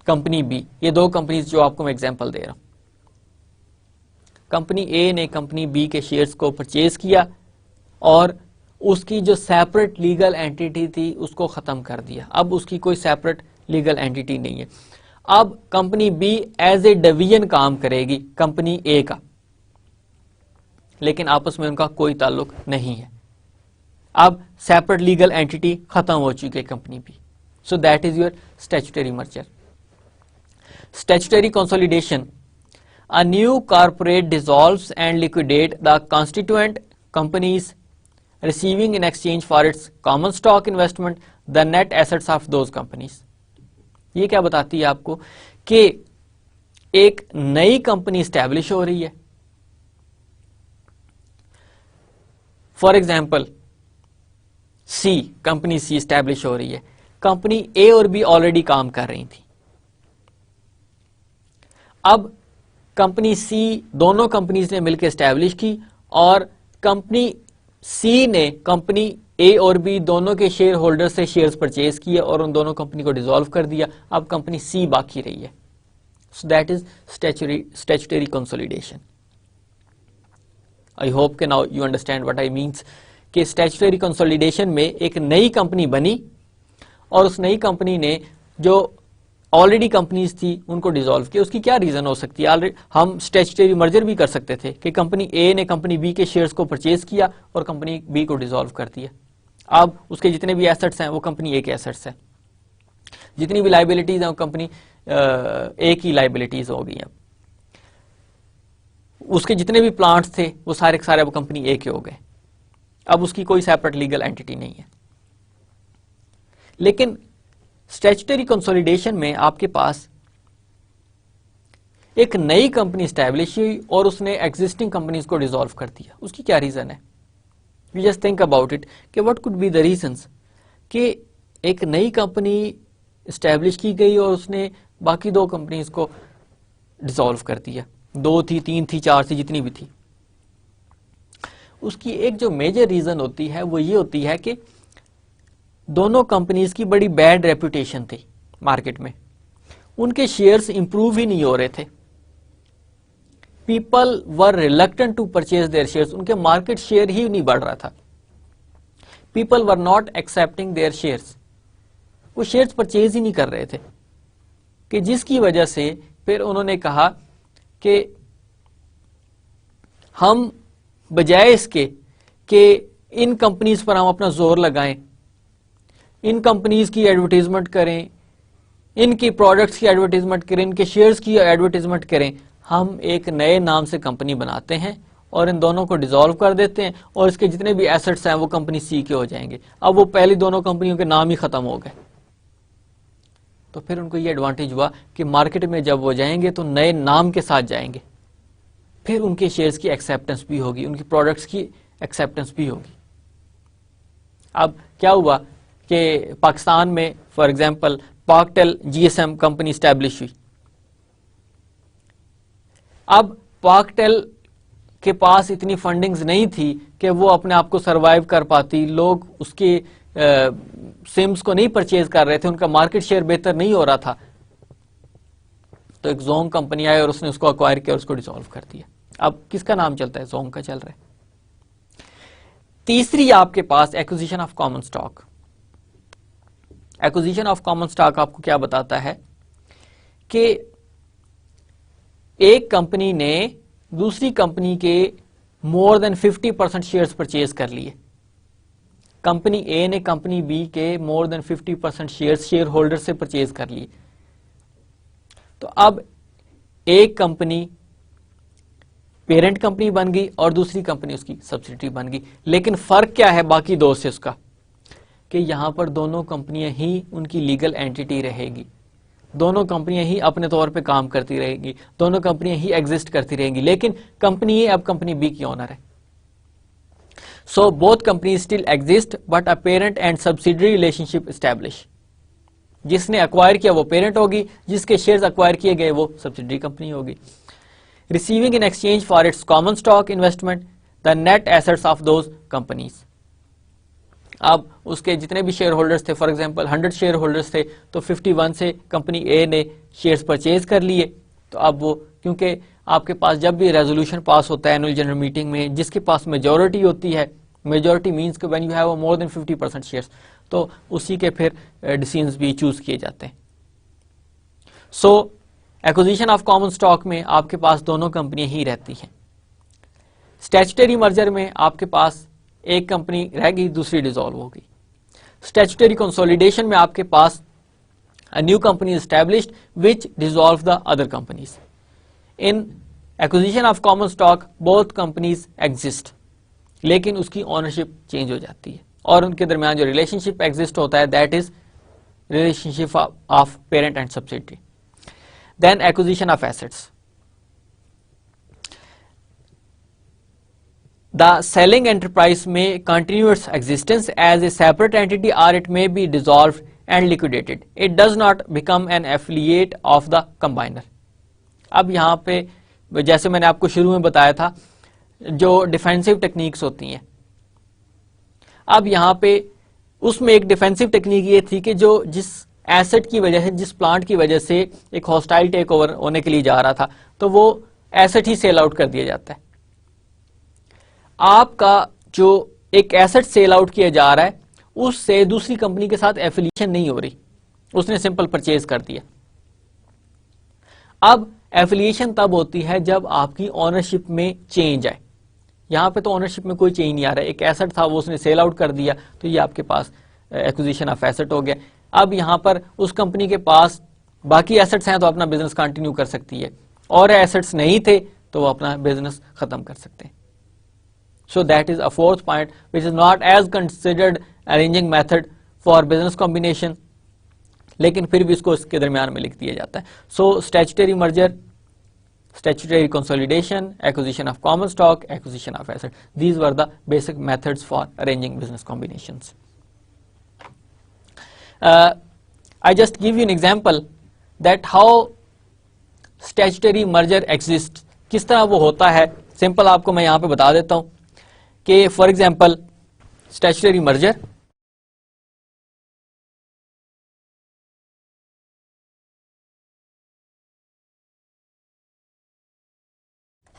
company B, ये 2 कंपनीज जो आपको मैं एग्जांपल दे रहा हूं. कंपनी ए ने कंपनी बी के शेयर्स को परचेज किया और उसकी जो सेपरेट लीगल एंटिटी थी उसको खत्म कर दिया. अब उसकी कोई सेपरेट लीगल एंटिटी नहीं है. अब company B as a division काम करेगी कंपनी ए का, लेकिन आपस में उनका कोई ताल्लुक नहीं है. अब सेपरेट लीगल एंटिटी खत्म हो चुकी है company B. So that is your statutory merger. Statutory consolidation, a new corporate dissolves and liquidate the constituent companies, receiving in exchange for its common stock investment the net assets of those companies. ये क्या बताती है आपको कि एक नई company establish हो रही है. For example C, company C establish हो रही है. कंपनी ए और बी ऑलरेडी काम कर रही थी. अब कंपनी सी, दोनों कंपनीज ने मिलकर एस्टैब्लिश की और कंपनी सी ने कंपनी ए और बी दोनों के शेयर होल्डर से शेयर्स परचेज किए और उन दोनों कंपनी को डिसॉल्व कर दिया. अब कंपनी सी बाकी रही है. So that is statutory consolidation. I hope के now you understand what I means कि स्टैट्यूटरी कंसोलिडेशन में एक नई कंपनी बनी और उस नई कंपनी ने जो ऑलरेडी कंपनीज थी उनको डिसॉल्व किया. उसकी क्या रीजन हो सकती है? ऑलरेडी हम स्टैट्यूटरी मर्जर भी कर सकते थे कि कंपनी ए ने कंपनी बी के शेयर्स को परचेज किया और कंपनी बी को डिसॉल्व कर दिया. अब उसके जितने भी एसेट्स हैं वो कंपनी ए के एसेट्स हैं, जितनी भी लाइबिलिटीज हैं वो कंपनी ए की लाइबिलिटीज हो गई. अब उसके जितने भी प्लांट्स थे वो सारे के सारे अब कंपनी ए के हो गए. अब उसकी कोई सेपरेट लीगल एंटिटी नहीं है. लेकिन स्टैट्यूटरी कंसोलिडेशन में आपके पास एक नई कंपनी स्टैब्लिश हुई और उसने एग्जिस्टिंग कंपनीज को डिसॉल्व कर दिया. उसकी क्या रीजन है? You just think about it कि what could be the reasons कि एक नई कंपनी स्टैब्लिश की गई और उसने बाकी 2 कंपनीज को डिसॉल्व कर दिया. 2 थी, 3 थी, 4 थी, जितनी भी थी. उसकी एक जो मेजर रीजन होती है वो ये होती है कि दोनों कंपनीज की बड़ी बैड रेपुटेशन थी मार्केट में. उनके शेयर्स इंप्रूव ही नहीं हो रहे थे. People were reluctant to purchase their shares. उनके मार्केट शेयर ही नहीं बढ़ रहा था. People were not accepting their shares. वो शेयर्स परचेज ही नहीं कर रहे थे, कि जिसकी वजह से फिर उन्होंने कहा कि हम बजाय इसके कि इन कंपनीज पर हम अपना जोर लगाएं, इन कंपनीज की एडवर्टीजमेंट करें, इनकी प्रोडक्ट्स की एडवर्टीजमेंट करें, इनके शेयर्स की एडवर्टीजमेंट करें, हम एक नए नाम से कंपनी बनाते हैं और इन दोनों को डिसॉल्व कर देते हैं और इसके जितने भी एसेट्स हैं वो कंपनी सी के हो जाएंगे। अब वो पहली दोनों कंपनियों के नाम ही खत्म हो गए। तो फिर उनको ये एडवांटेज हुआ कि मार्केट में जब वो जाएंगे तो नए नाम के साथ जाएंगे, फिर उनके शेयर्स की एक्सेप्टेंस भी होगी, उनकी प्रोडक्ट्स की एक्सेप्टेंस भी होगी। अब क्या हुआ कि पाकिस्तान में for example Paktel GSM company establish हुई। अब पाकटेल के पास इतनी फंडिंग्स नहीं थी कि वो अपने आप को सरवाइव कर पाती, लोग उसके सिम्स को नहीं परचेज कर रहे थे, उनका मार्केट शेयर बेहतर नहीं हो रहा था। तो एक जोंग कंपनी आई और उसने उसको अक्वायर किया और उसको डिसॉल्व कर दिया। अब किसका नाम चलता है? जोंग का चल रहा है। तीसरी आपके पास acquisition of common stock. Acquisition of common stock आपको क्या बताता है कि एक कंपनी ने दूसरी कंपनी के मोर देन 50% शेयर्स परचेज कर लिए। कंपनी ए ने कंपनी बी के मोर देन 50% शेयर्स शेयर होल्डर से परचेज कर लिए। तो अब एक कंपनी पेरेंट कंपनी बन गई और दूसरी कंपनी उसकी सब्सिडियरी बन गई। लेकिन फर्क क्या है बाकी दो से उसका, कि यहां पर दोनों कंपनियां ही उनकी लीगल एंटिटी रहेगी, दोनों कंपनियां ही अपने तौर पे काम करती रहेंगी, दोनों कंपनियां ही एग्जिस्ट करती रहेंगी, लेकिन कंपनी ए अब कंपनी बी की ओनर है। So both company still exist but a parent and subsidiary relationship establish. जिसने अक्वायर किया वो पेरेंट होगी, जिसके शेयर्स अक्वायर किए गए वो सब्सिडियरी कंपनी होगी। Receiving end exchange for its common stock investment the net assets of those companies. अब उसके जितने भी शेयर होल्डर्स थे, फॉर एग्जांपल 100 शेयर होल्डर्स थे, तो 51 से कंपनी ए ने शेयर्स परचेज कर लिए। तो अब वो, क्योंकि आपके पास जब भी रेजोल्यूशन पास होता है एनुअल जनरल मीटिंग में, जिसके पास मेजोरिटी होती है, मेजोरिटी मींस कि when you have more than 50% shares, तो उसी के फिर डिसीजंस भी चूज किए जाते हैं। सो एक्विजिशन ऑफ कॉमन स्टॉक में आपके पास दोनों कंपनियां ही रहती हैं। स्टैट्यूटरी मर्जर में आपके पास एक कंपनी रह गई, दूसरी डिसॉल्व हो गई। स्टैट्यूटरी कंसोलिडेशन में आपके पास a new company is established which dissolve the other companies. In acquisition of common stock both companies exist, लेकिन उसकी ओनरशिप चेंज हो जाती है और उनके दरमियान जो रिलेशनशिप एग्जिस्ट होता है that is relationship of parent and subsidiary. Then acquisition of assets. The selling enterprise may continue its existence as a separate entity or it may be dissolved and liquidated. It does not become an affiliate of the combiner. अब यहाँ पे जैसे मैंने आपको शुरू में बताया था जो डिफेंसिव टेक्निक्स होती हैं, अब यहाँ पे उसमें एक डिफेंसिव टेक्निक ये थी कि जो जिस एसेट की वजह से, जिस प्लांट की वजह से एक हॉस्टाइल टेक ओवर होने के लिए जा रहा था, तो वो एसेट ही सेल आउट कर दिया जाता है। आपका जो एक एसेट सेल आउट किया जा रहा है उससे दूसरी कंपनी के साथ एफिलिएशन नहीं हो रही, उसने सिंपल परचेज कर दिया। अब एफिलिएशन तब होती है जब आपकी ओनरशिप में चेंज आए। यहां पे तो ओनरशिप में कोई चेंज नहीं आ रहा है, एक एसेट था वो उसने सेल आउट कर दिया, तो ये आपके पास एक्विजिशन ऑफ एसेट हो गया। अब यहां पर उस कंपनी के पास बाकी एसेट्स हैं तो अपना बिजनेस कंटिन्यू कर सकती है, और एसेट्स नहीं थे तो वो अपना बिजनेस खत्म कर सकते हैं। So that is a fourth point which is not as considered arranging method for business combination, लेकिन फिर भी इसको इसके दरमियान में लिख दिया जाता है। So statutory merger, statutory consolidation, acquisition of common stock, acquisition of asset, these were the basic methods for arranging business combinations. I just give you an example that how statutory merger exists, किस तरह वो होता है। Simple आपको मैं यहां पे बता देता हूं कि for example statutory merger,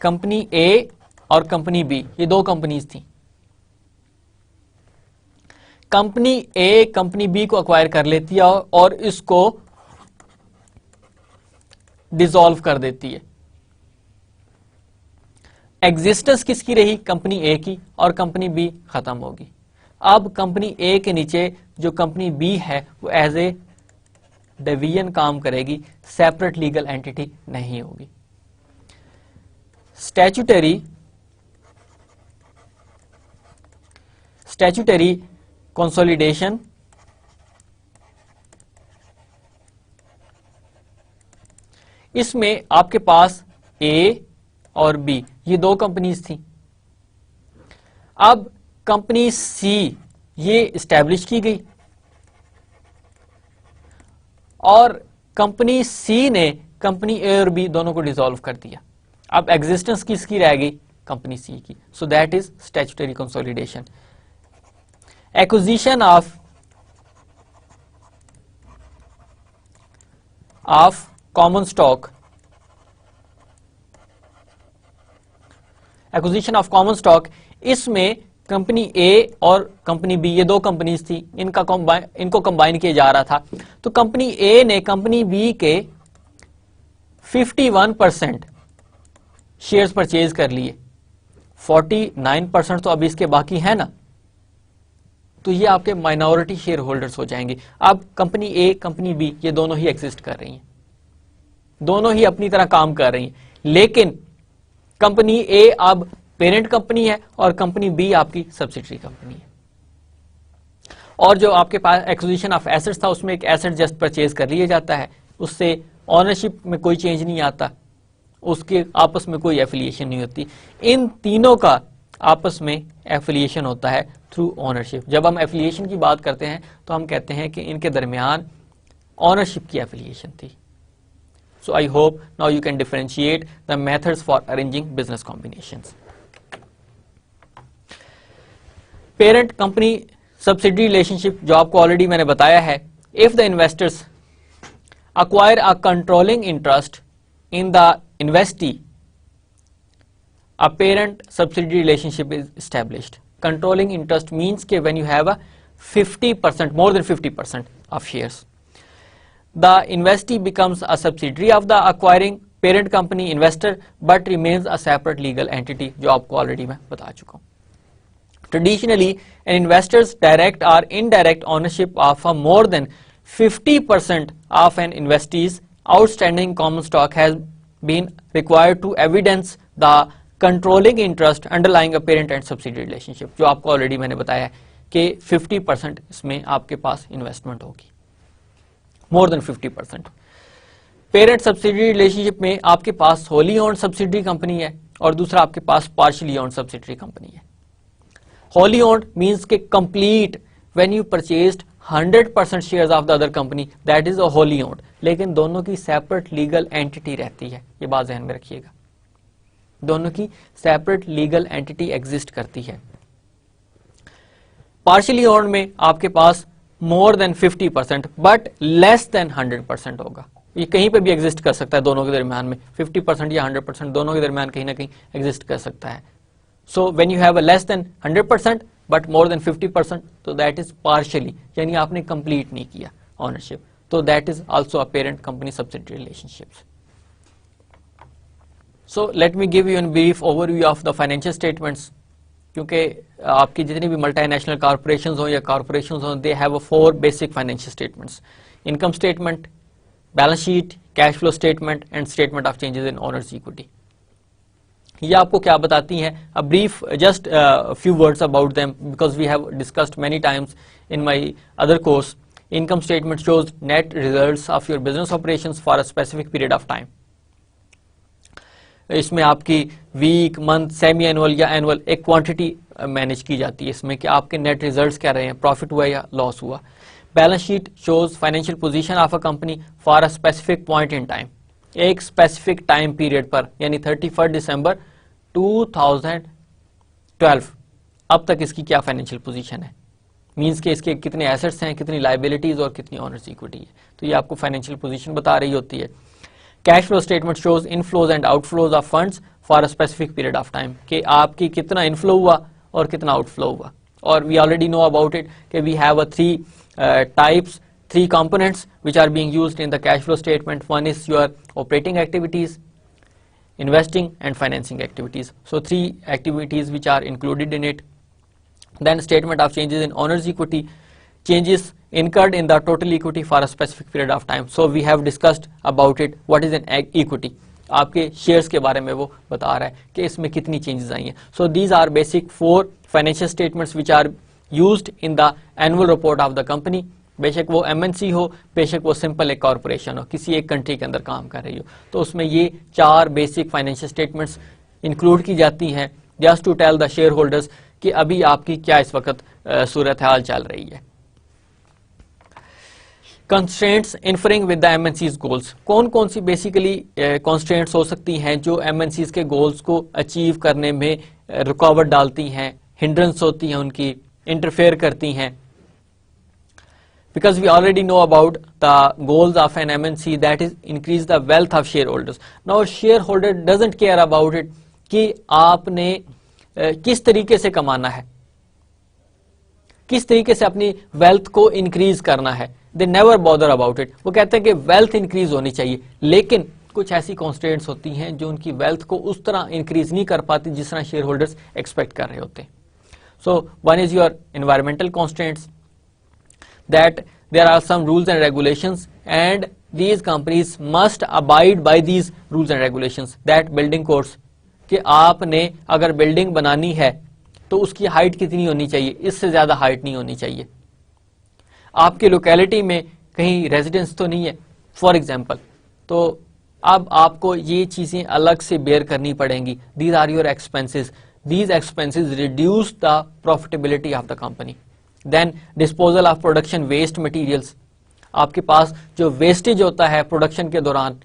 company A और कंपनी बी, ये दो कंपनीज थी। कंपनी ए कंपनी बी को अक्वायर कर लेती है और इसको डिसॉल्व कर देती है। एग्जिस्टेंस किसकी रही? कंपनी ए की, और कंपनी बी खत्म होगी। अब कंपनी ए के नीचे जो कंपनी बी है वो एज ए डिवीजन काम करेगी, सेपरेट लीगल एंटिटी नहीं होगी। स्टैट्यूटरी कंसोलिडेशन इसमें आपके पास ए और बी ये दो कंपनीज थी। अब कंपनी सी ये इस्टेब्लिश की गई और कंपनी सी ने कंपनी ए और बी दोनों को डिसॉल्व कर दिया। अब एग्जिस्टेंस किसकी रह गई? कंपनी सी की। सो that is statutory consolidation. Acquisition of common stock, acquisition of common stock, इसमें कंपनी ए और कंपनी बी ये दो कंपनीज थी, इनको कंबाइन किया जा रहा था। तो कंपनी ए ने कंपनी बी के 51% शेयर्स परचेज कर लिए, 49% तो अभी इसके बाकी है ना, तो ये आपके माइनॉरिटी शेयर होल्डर्स हो जाएंगे। अब कंपनी ए कंपनी बी ये दोनों ही एग्जिस्ट कर रही हैं, दोनों ही अपनी तरह काम कर रही हैं, लेकिन कंपनी ए अब पेरेंट कंपनी है और कंपनी बी आपकी सब्सिडरी कंपनी है। और जो आपके पास एक्विजिशन ऑफ एसेट्स था उसमें एक एसेट जस्ट परचेज कर लिया जाता है, उससे ऑनरशिप में कोई चेंज नहीं आता, उसके आपस में कोई एफिलिएशन नहीं होती। इन तीनों का आपस में एफिलिएशन होता है थ्रू ऑनरशिप। जब हम एफिलिएशन की बात करते हैं तो हम कहते हैं कि इनके दरमियान ऑनरशिप की एफिलिएशन थी। So I hope now you can differentiate the methods for arranging business combinations. Parent company subsidiary relationship जो आपको ऑलरेडी मैंने बताया है, if the investors acquire a controlling interest in the investee, a parent subsidiary relationship is established. Controlling interest means कि when you have a 50%, more than 50% of shares, the investee becomes a subsidiary of the acquiring parent company investor but remains a separate legal entity, जो आपको already मैं बता चुका हूं। Traditionally, an investor's direct or indirect ownership of a more than 50% of an investee's outstanding common stock has been required to evidence the controlling interest underlying a parent and subsidiary relationship, जो आपको already मैंने बताया कि 50% इसमें आपके पास investment होगी, मोर than 50%। Parent subsidiary relationship में आपके पास होली ओन्ड सब्सिडरी कंपनी है और दूसरा आपके पास पार्शियली ओन्ड सब्सिडरी कंपनी है। होली ओन्ड मींस के complete when you purchased 100% shares of the other company, that is a wholly owned, लेकिन दोनों की सेपरेट लीगल एंटिटी रहती है, ये बात ध्यान में रखिएगा, दोनों की सेपरेट लीगल एंटिटी एग्जिस्ट करती है। पार्शियली ओन्ड में आपके पास more than 50% but less than 100% होगा। ये कहीं पे भी एग्जिस्ट कर सकता है, दोनों के दरमियान में 50% या 100% दोनों के दरमियान कहीं ना कहीं एग्जिस्ट कर सकता है। सो when you have a less than 100% but more than 50%, तो दैट इज पार्शियली, यानी आपने कंप्लीट नहीं किया ओनरशिप, तो that is also a parent company subsidiary relationships. So let me give you an brief overview of the financial statements, क्योंकि आपकी जितनी भी मल्टीनेशनल कॉर्पोरेशंस हो या कॉर्पोरेशंस हो, they have 4 basic financial statements: income statement, balance sheet, cash flow statement and statement of changes in owners equity. ये आपको क्या बताती हैं? A brief just few words about them because we have discussed many times in my other course. Income statement shows net results of your business operations for a specific period of time. इसमें आपकी week, month, semi annual या annual एक quantity manage की जाती है इसमें कि आपके नेट रिजल्ट्स क्या रहे हैं, प्रॉफिट हुआ या लॉस हुआ। Balance sheet shows financial position of a company for a specific point in time, एक स्पेसिफिक टाइम पीरियड पर, यानी 31 दिसंबर 2012 अब तक इसकी क्या फाइनेंशियल पोजीशन है, मींस के इसके कितने एसेट्स हैं, कितनी लायबिलिटीज और कितनी ओनर्स इक्विटी है, तो ये आपको फाइनेंशियल पोजीशन बता रही होती है। Cash flow statement shows inflows and outflows of funds for a specific period of time, कि आपकी कितना इनफ्लो हुआ और कितना आउटफ्लो हुआ। और we already know about it कि we have a 3 three components which are being used in the cash flow statement. One is your operating activities, investing and financing activities. So three activities which are included in it. Then statement of changes in owner's equity, changes incurred in the total equity for a specific period of time. So we have discussed about it. What is an equity? आपके shares के बारे में वो बता रहा है कि इसमें कितनी चेंजेस आई हैं. So these are basic 4 financial statements which are used in the annual report of the company. बेशक वो एमएनसी हो, बेशक वो सिंपल एक कॉर्पोरेशन हो, किसी एक कंट्री के अंदर काम कर रही हो, तो उसमें ये 4 बेसिक फाइनेंशियल स्टेटमेंट्स इंक्लूड की जाती हैं just to tell the share holders कि अभी आपकी क्या इस वक्त सूरत हाल चल रही है. Constraints inferring with the MNCs goals. कौन कौन सी बेसिकली कंस्ट्रेंट्स हो सकती हैं जो एमएनसीज के गोल्स को अचीव करने में रुकावट डालती हैं, हिंड्रेंस होती हैं, उनकी इंटरफेयर करती हैं. Because we already know about the goals of an MNC, that is increase the wealth of shareholders. Now shareholder doesn't care about it कि आपने किस तरीके से कमाना है, किस तरीके से अपनी वेल्थ को इंक्रीज करना है. They never bother about it. वो कहते हैं कि वेल्थ इंक्रीज होनी चाहिए, लेकिन कुछ ऐसी कॉन्स्टेंट्स होती हैं जो उनकी वेल्थ को उस तरह इंक्रीज नहीं कर पाती जिस तरह शेयर होल्डर्स एक्सपेक्ट कर रहे होते हैं. So one is your environmental constants, that there are some rules and regulations and these companies must abide by these rules and regulations. That building codes कि आपने अगर बिल्डिंग बनानी है तो उसकी हाइट कितनी होनी चाहिए, इससे ज्यादा हाइट नहीं होनी चाहिए. आपकी लोकेलिटी में कहीं रेजिडेंस तो नहीं है फॉर एग्जांपल, तो अब आपको ये चीजें अलग से बेयर करनी पड़ेंगी. These are your expenses. These expenses reduce the profitability of the company. Then disposal of production waste materials. आपके पास जो वेस्टेज होता है प्रोडक्शन के दौरान,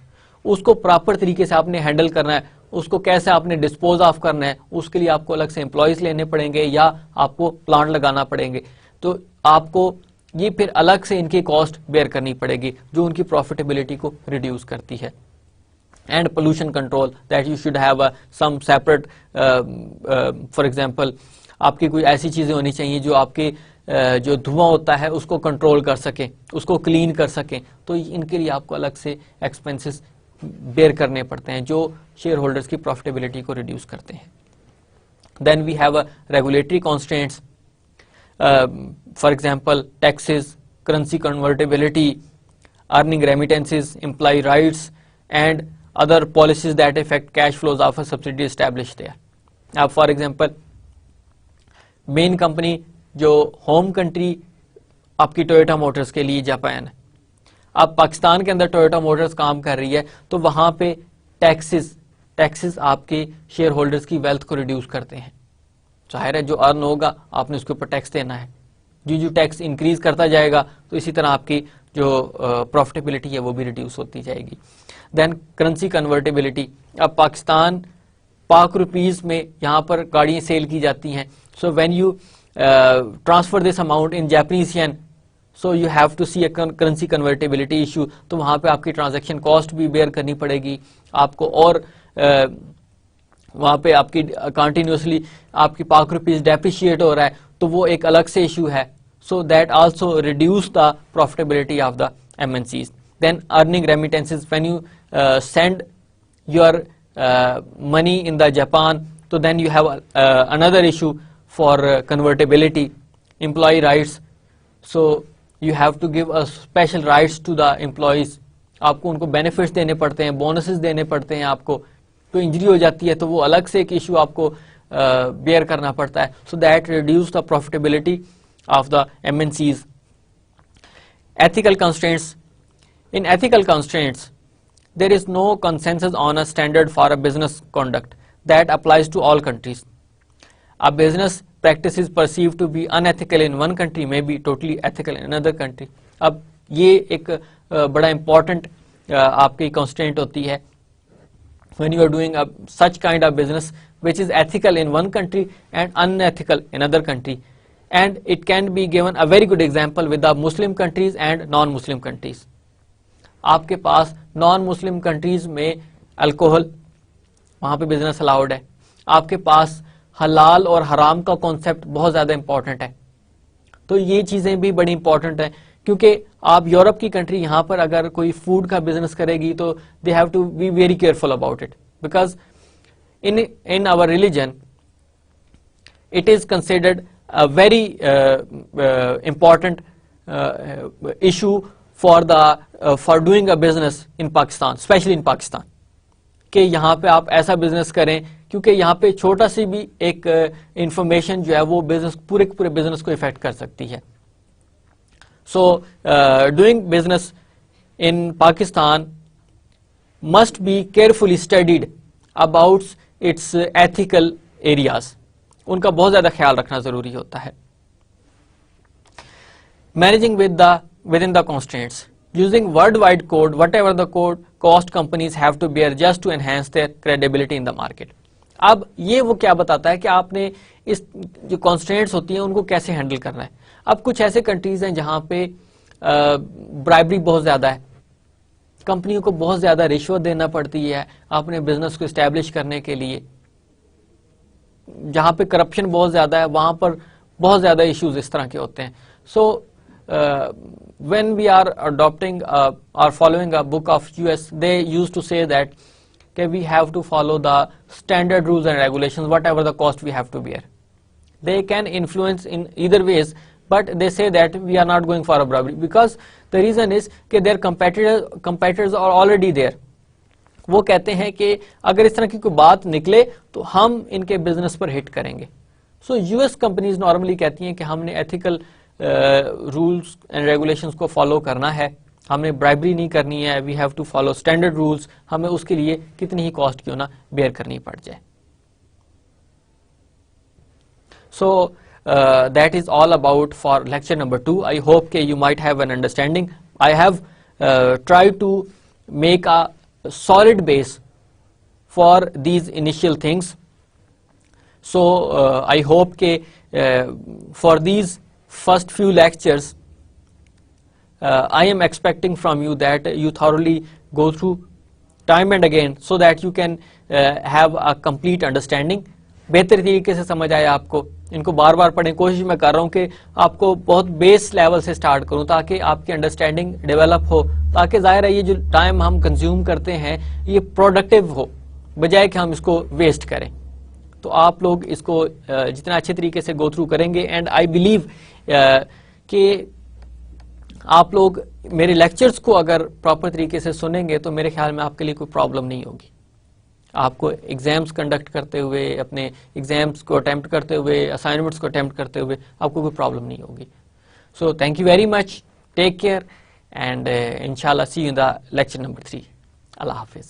उसको प्रॉपर तरीके से आपने हैंडल करना है, उसको कैसे आपने डिस्पोज ऑफ करना है, उसके लिए आपको अलग से एम्प्लॉयज लेने पड़ेंगे या आपको प्लांट लगाना पड़ेंगे. तो आपको ये फिर अलग से इनकी कॉस्ट बेयर करनी पड़ेगी जो उनकी प्रॉफिटेबिलिटी को रिड्यूस करती है. And pollution control, that you should have some separate, for example आपकी कोई ऐसी चीजें होनी चाहिए जो आपके जो धुआं होता है उसको कंट्रोल कर सके, उसको क्लीन कर सके. तो इनके लिए आपको अलग से एक्सपेंसेस बेयर करने पड़ते हैं जो शेयर होल्डर्स की प्रॉफिटेबिलिटी को रिड्यूस करते हैं. Then we have regulatory constants, for example taxes, currency convertibility, earning remittances, employ rights and other policies that effect cash flows of a subsidy established there. अब for example main company जो home country आपकी Toyota Motors के लिए Japan है, अब पाकिस्तान के अंदर Toyota Motors काम कर रही है, तो वहां पे टैक्सेस आपके शेयर होल्डर्स की वेल्थ को रिड्यूस करते हैं. जाहिर है जो अर्न होगा आपने उसके ऊपर टैक्स देना है. जो टैक्स इंक्रीज करता जाएगा तो इसी तरह आपकी जो प्रॉफिटेबिलिटी है वो भी रिड्यूस होती जाएगी. Then currency convertibility. अब पाकिस्तान पाक रुपीज में यहाँ पर गाड़ियां सेल की जाती हैं. So when you transfer this amount in Japanese yen, so you have to see a currency convertibility issue. तो वहां पे आपकी ट्रांजैक्शन कॉस्ट भी बेयर करनी पड़ेगी आपको, और वहां पे आपकी कंटिन्यूसली आपकी पाक रुपीज डेप्रिशिएट हो रहा है, तो वो एक अलग से इशू है. So that also reduce the profitability of the MNCs. Then earning remittances, when you send your money in the Japan, so then you have another issue for convertibility. Employee rights, so you have to give a special rights to the employees. आपको उनको benefits देने पड़ते हैं, bonuses देने पड़ते हैं. आपको तो इंजरी हो जाती है तो वो अलग से एक इशू आपको bear करना पड़ता है. So that reduce the profitability of the MNCs. Ethical constraints. In ethical constraints, there is no consensus on a standard for a business conduct that applies to all countries. A business practice is perceived to be unethical in one country may be totally ethical in another country. अब ये एक बड़ा important आपकी constraint होती है when you are doing such kind of business which is ethical in one country and unethical in another country. And it can be given a very good example with the Muslim countries and non-Muslim countries. आपके पास non Muslim countries में alcohol, वहां पे business allowed है. आपके पास हलाल और हराम का कॉन्सेप्ट बहुत ज्यादा इंपॉर्टेंट है. तो ये चीजें भी बड़ी इंपॉर्टेंट है क्योंकि आप यूरोप की कंट्री यहाँ पर अगर कोई फूड का बिजनेस करेगी तो they have to be very careful about it, because in our religion it is considered a very important issue for doing a business in Pakistan, especially in Pakistan, कि यहाँ पे आप ऐसा बिजनेस करें, क्योंकि यहाँ पे छोटा सी भी एक इंफॉर्मेशन जो है वो बिजनेस पूरे बिजनेस को इफेक्ट कर सकती है. So doing business in Pakistan must be carefully studied about its ethical areas. उनका बहुत ज्यादा ख्याल रखना जरूरी होता है. Managing within the constraints, using worldwide code, whatever the code cost companies have to bear just to enhance their credibility in the market. अब ये वो क्या बताता है कि आपने इस जो constraints होती हैं उनको कैसे हैंडल करना है. अब कुछ ऐसे कंट्रीज हैं जहां पे ब्राइबरी बहुत ज्यादा है, कंपनियों को बहुत ज्यादा रिश्वत देना पड़ती है अपने बिजनेस को इस्टेब्लिश करने के लिए, जहां पे करप्शन बहुत ज्यादा है वहां पर बहुत ज्यादा इश्यूज इस तरह के होते हैं. So when we are adopting और following a book of US, they used to say that कि we have to follow the standard rules and regulations whatever the cost we have to bear. They can influence in either ways, but they say that we are not going for a bribery because the reason is कि their competitors are already there. वो कहते हैं कि अगर इस तरह की कोई बात निकले तो हम इनके बिजनेस पर हिट करेंगे. सो यूएस कंपनीज नॉर्मली कहती हैं कि हमने एथिकल रूल्स एंड रेगुलेशंस को फॉलो करना है, हमने ब्राइबरी नहीं करनी है, we have to follow standard rules, हमें उसके लिए कितनी ही कॉस्ट क्यों ना बेयर करनी पड़ जाए. So that is all about for lecture number 2. I hope you might have an understanding. I have tried to make a solid base for these initial things. So I hope for these first few lectures I am expecting from you that you thoroughly go through time and again so that you can have a complete understanding. बेहतर तरीके से समझ आए आपको, इनको बार बार पढ़ें. कोशिश मैं कर रहा हूं कि आपको बहुत बेस लेवल से स्टार्ट करूं ताकि आपकी अंडरस्टैंडिंग डेवलप हो, ताकि जाहिर है ये जो टाइम हम कंज्यूम करते हैं ये प्रोडक्टिव हो, बजाय कि हम इसको वेस्ट करें. तो आप लोग इसको जितना अच्छे तरीके से गो थ्रू करेंगे, एंड आई बिलीव कि आप लोग मेरे लेक्चर्स को अगर प्रॉपर तरीके से सुनेंगे तो मेरे ख्याल में आपके लिए कोई प्रॉब्लम नहीं होगी. आपको एग्जाम्स कंडक्ट करते हुए, अपने एग्जाम्स को अटेम्प्ट करते हुए, असाइनमेंट्स को अटेम्प्ट करते हुए आपको कोई प्रॉब्लम नहीं होगी. So thank you very much, take care, and इंशाल्लाह see you in the lecture number 3. अल्लाह हाफिज.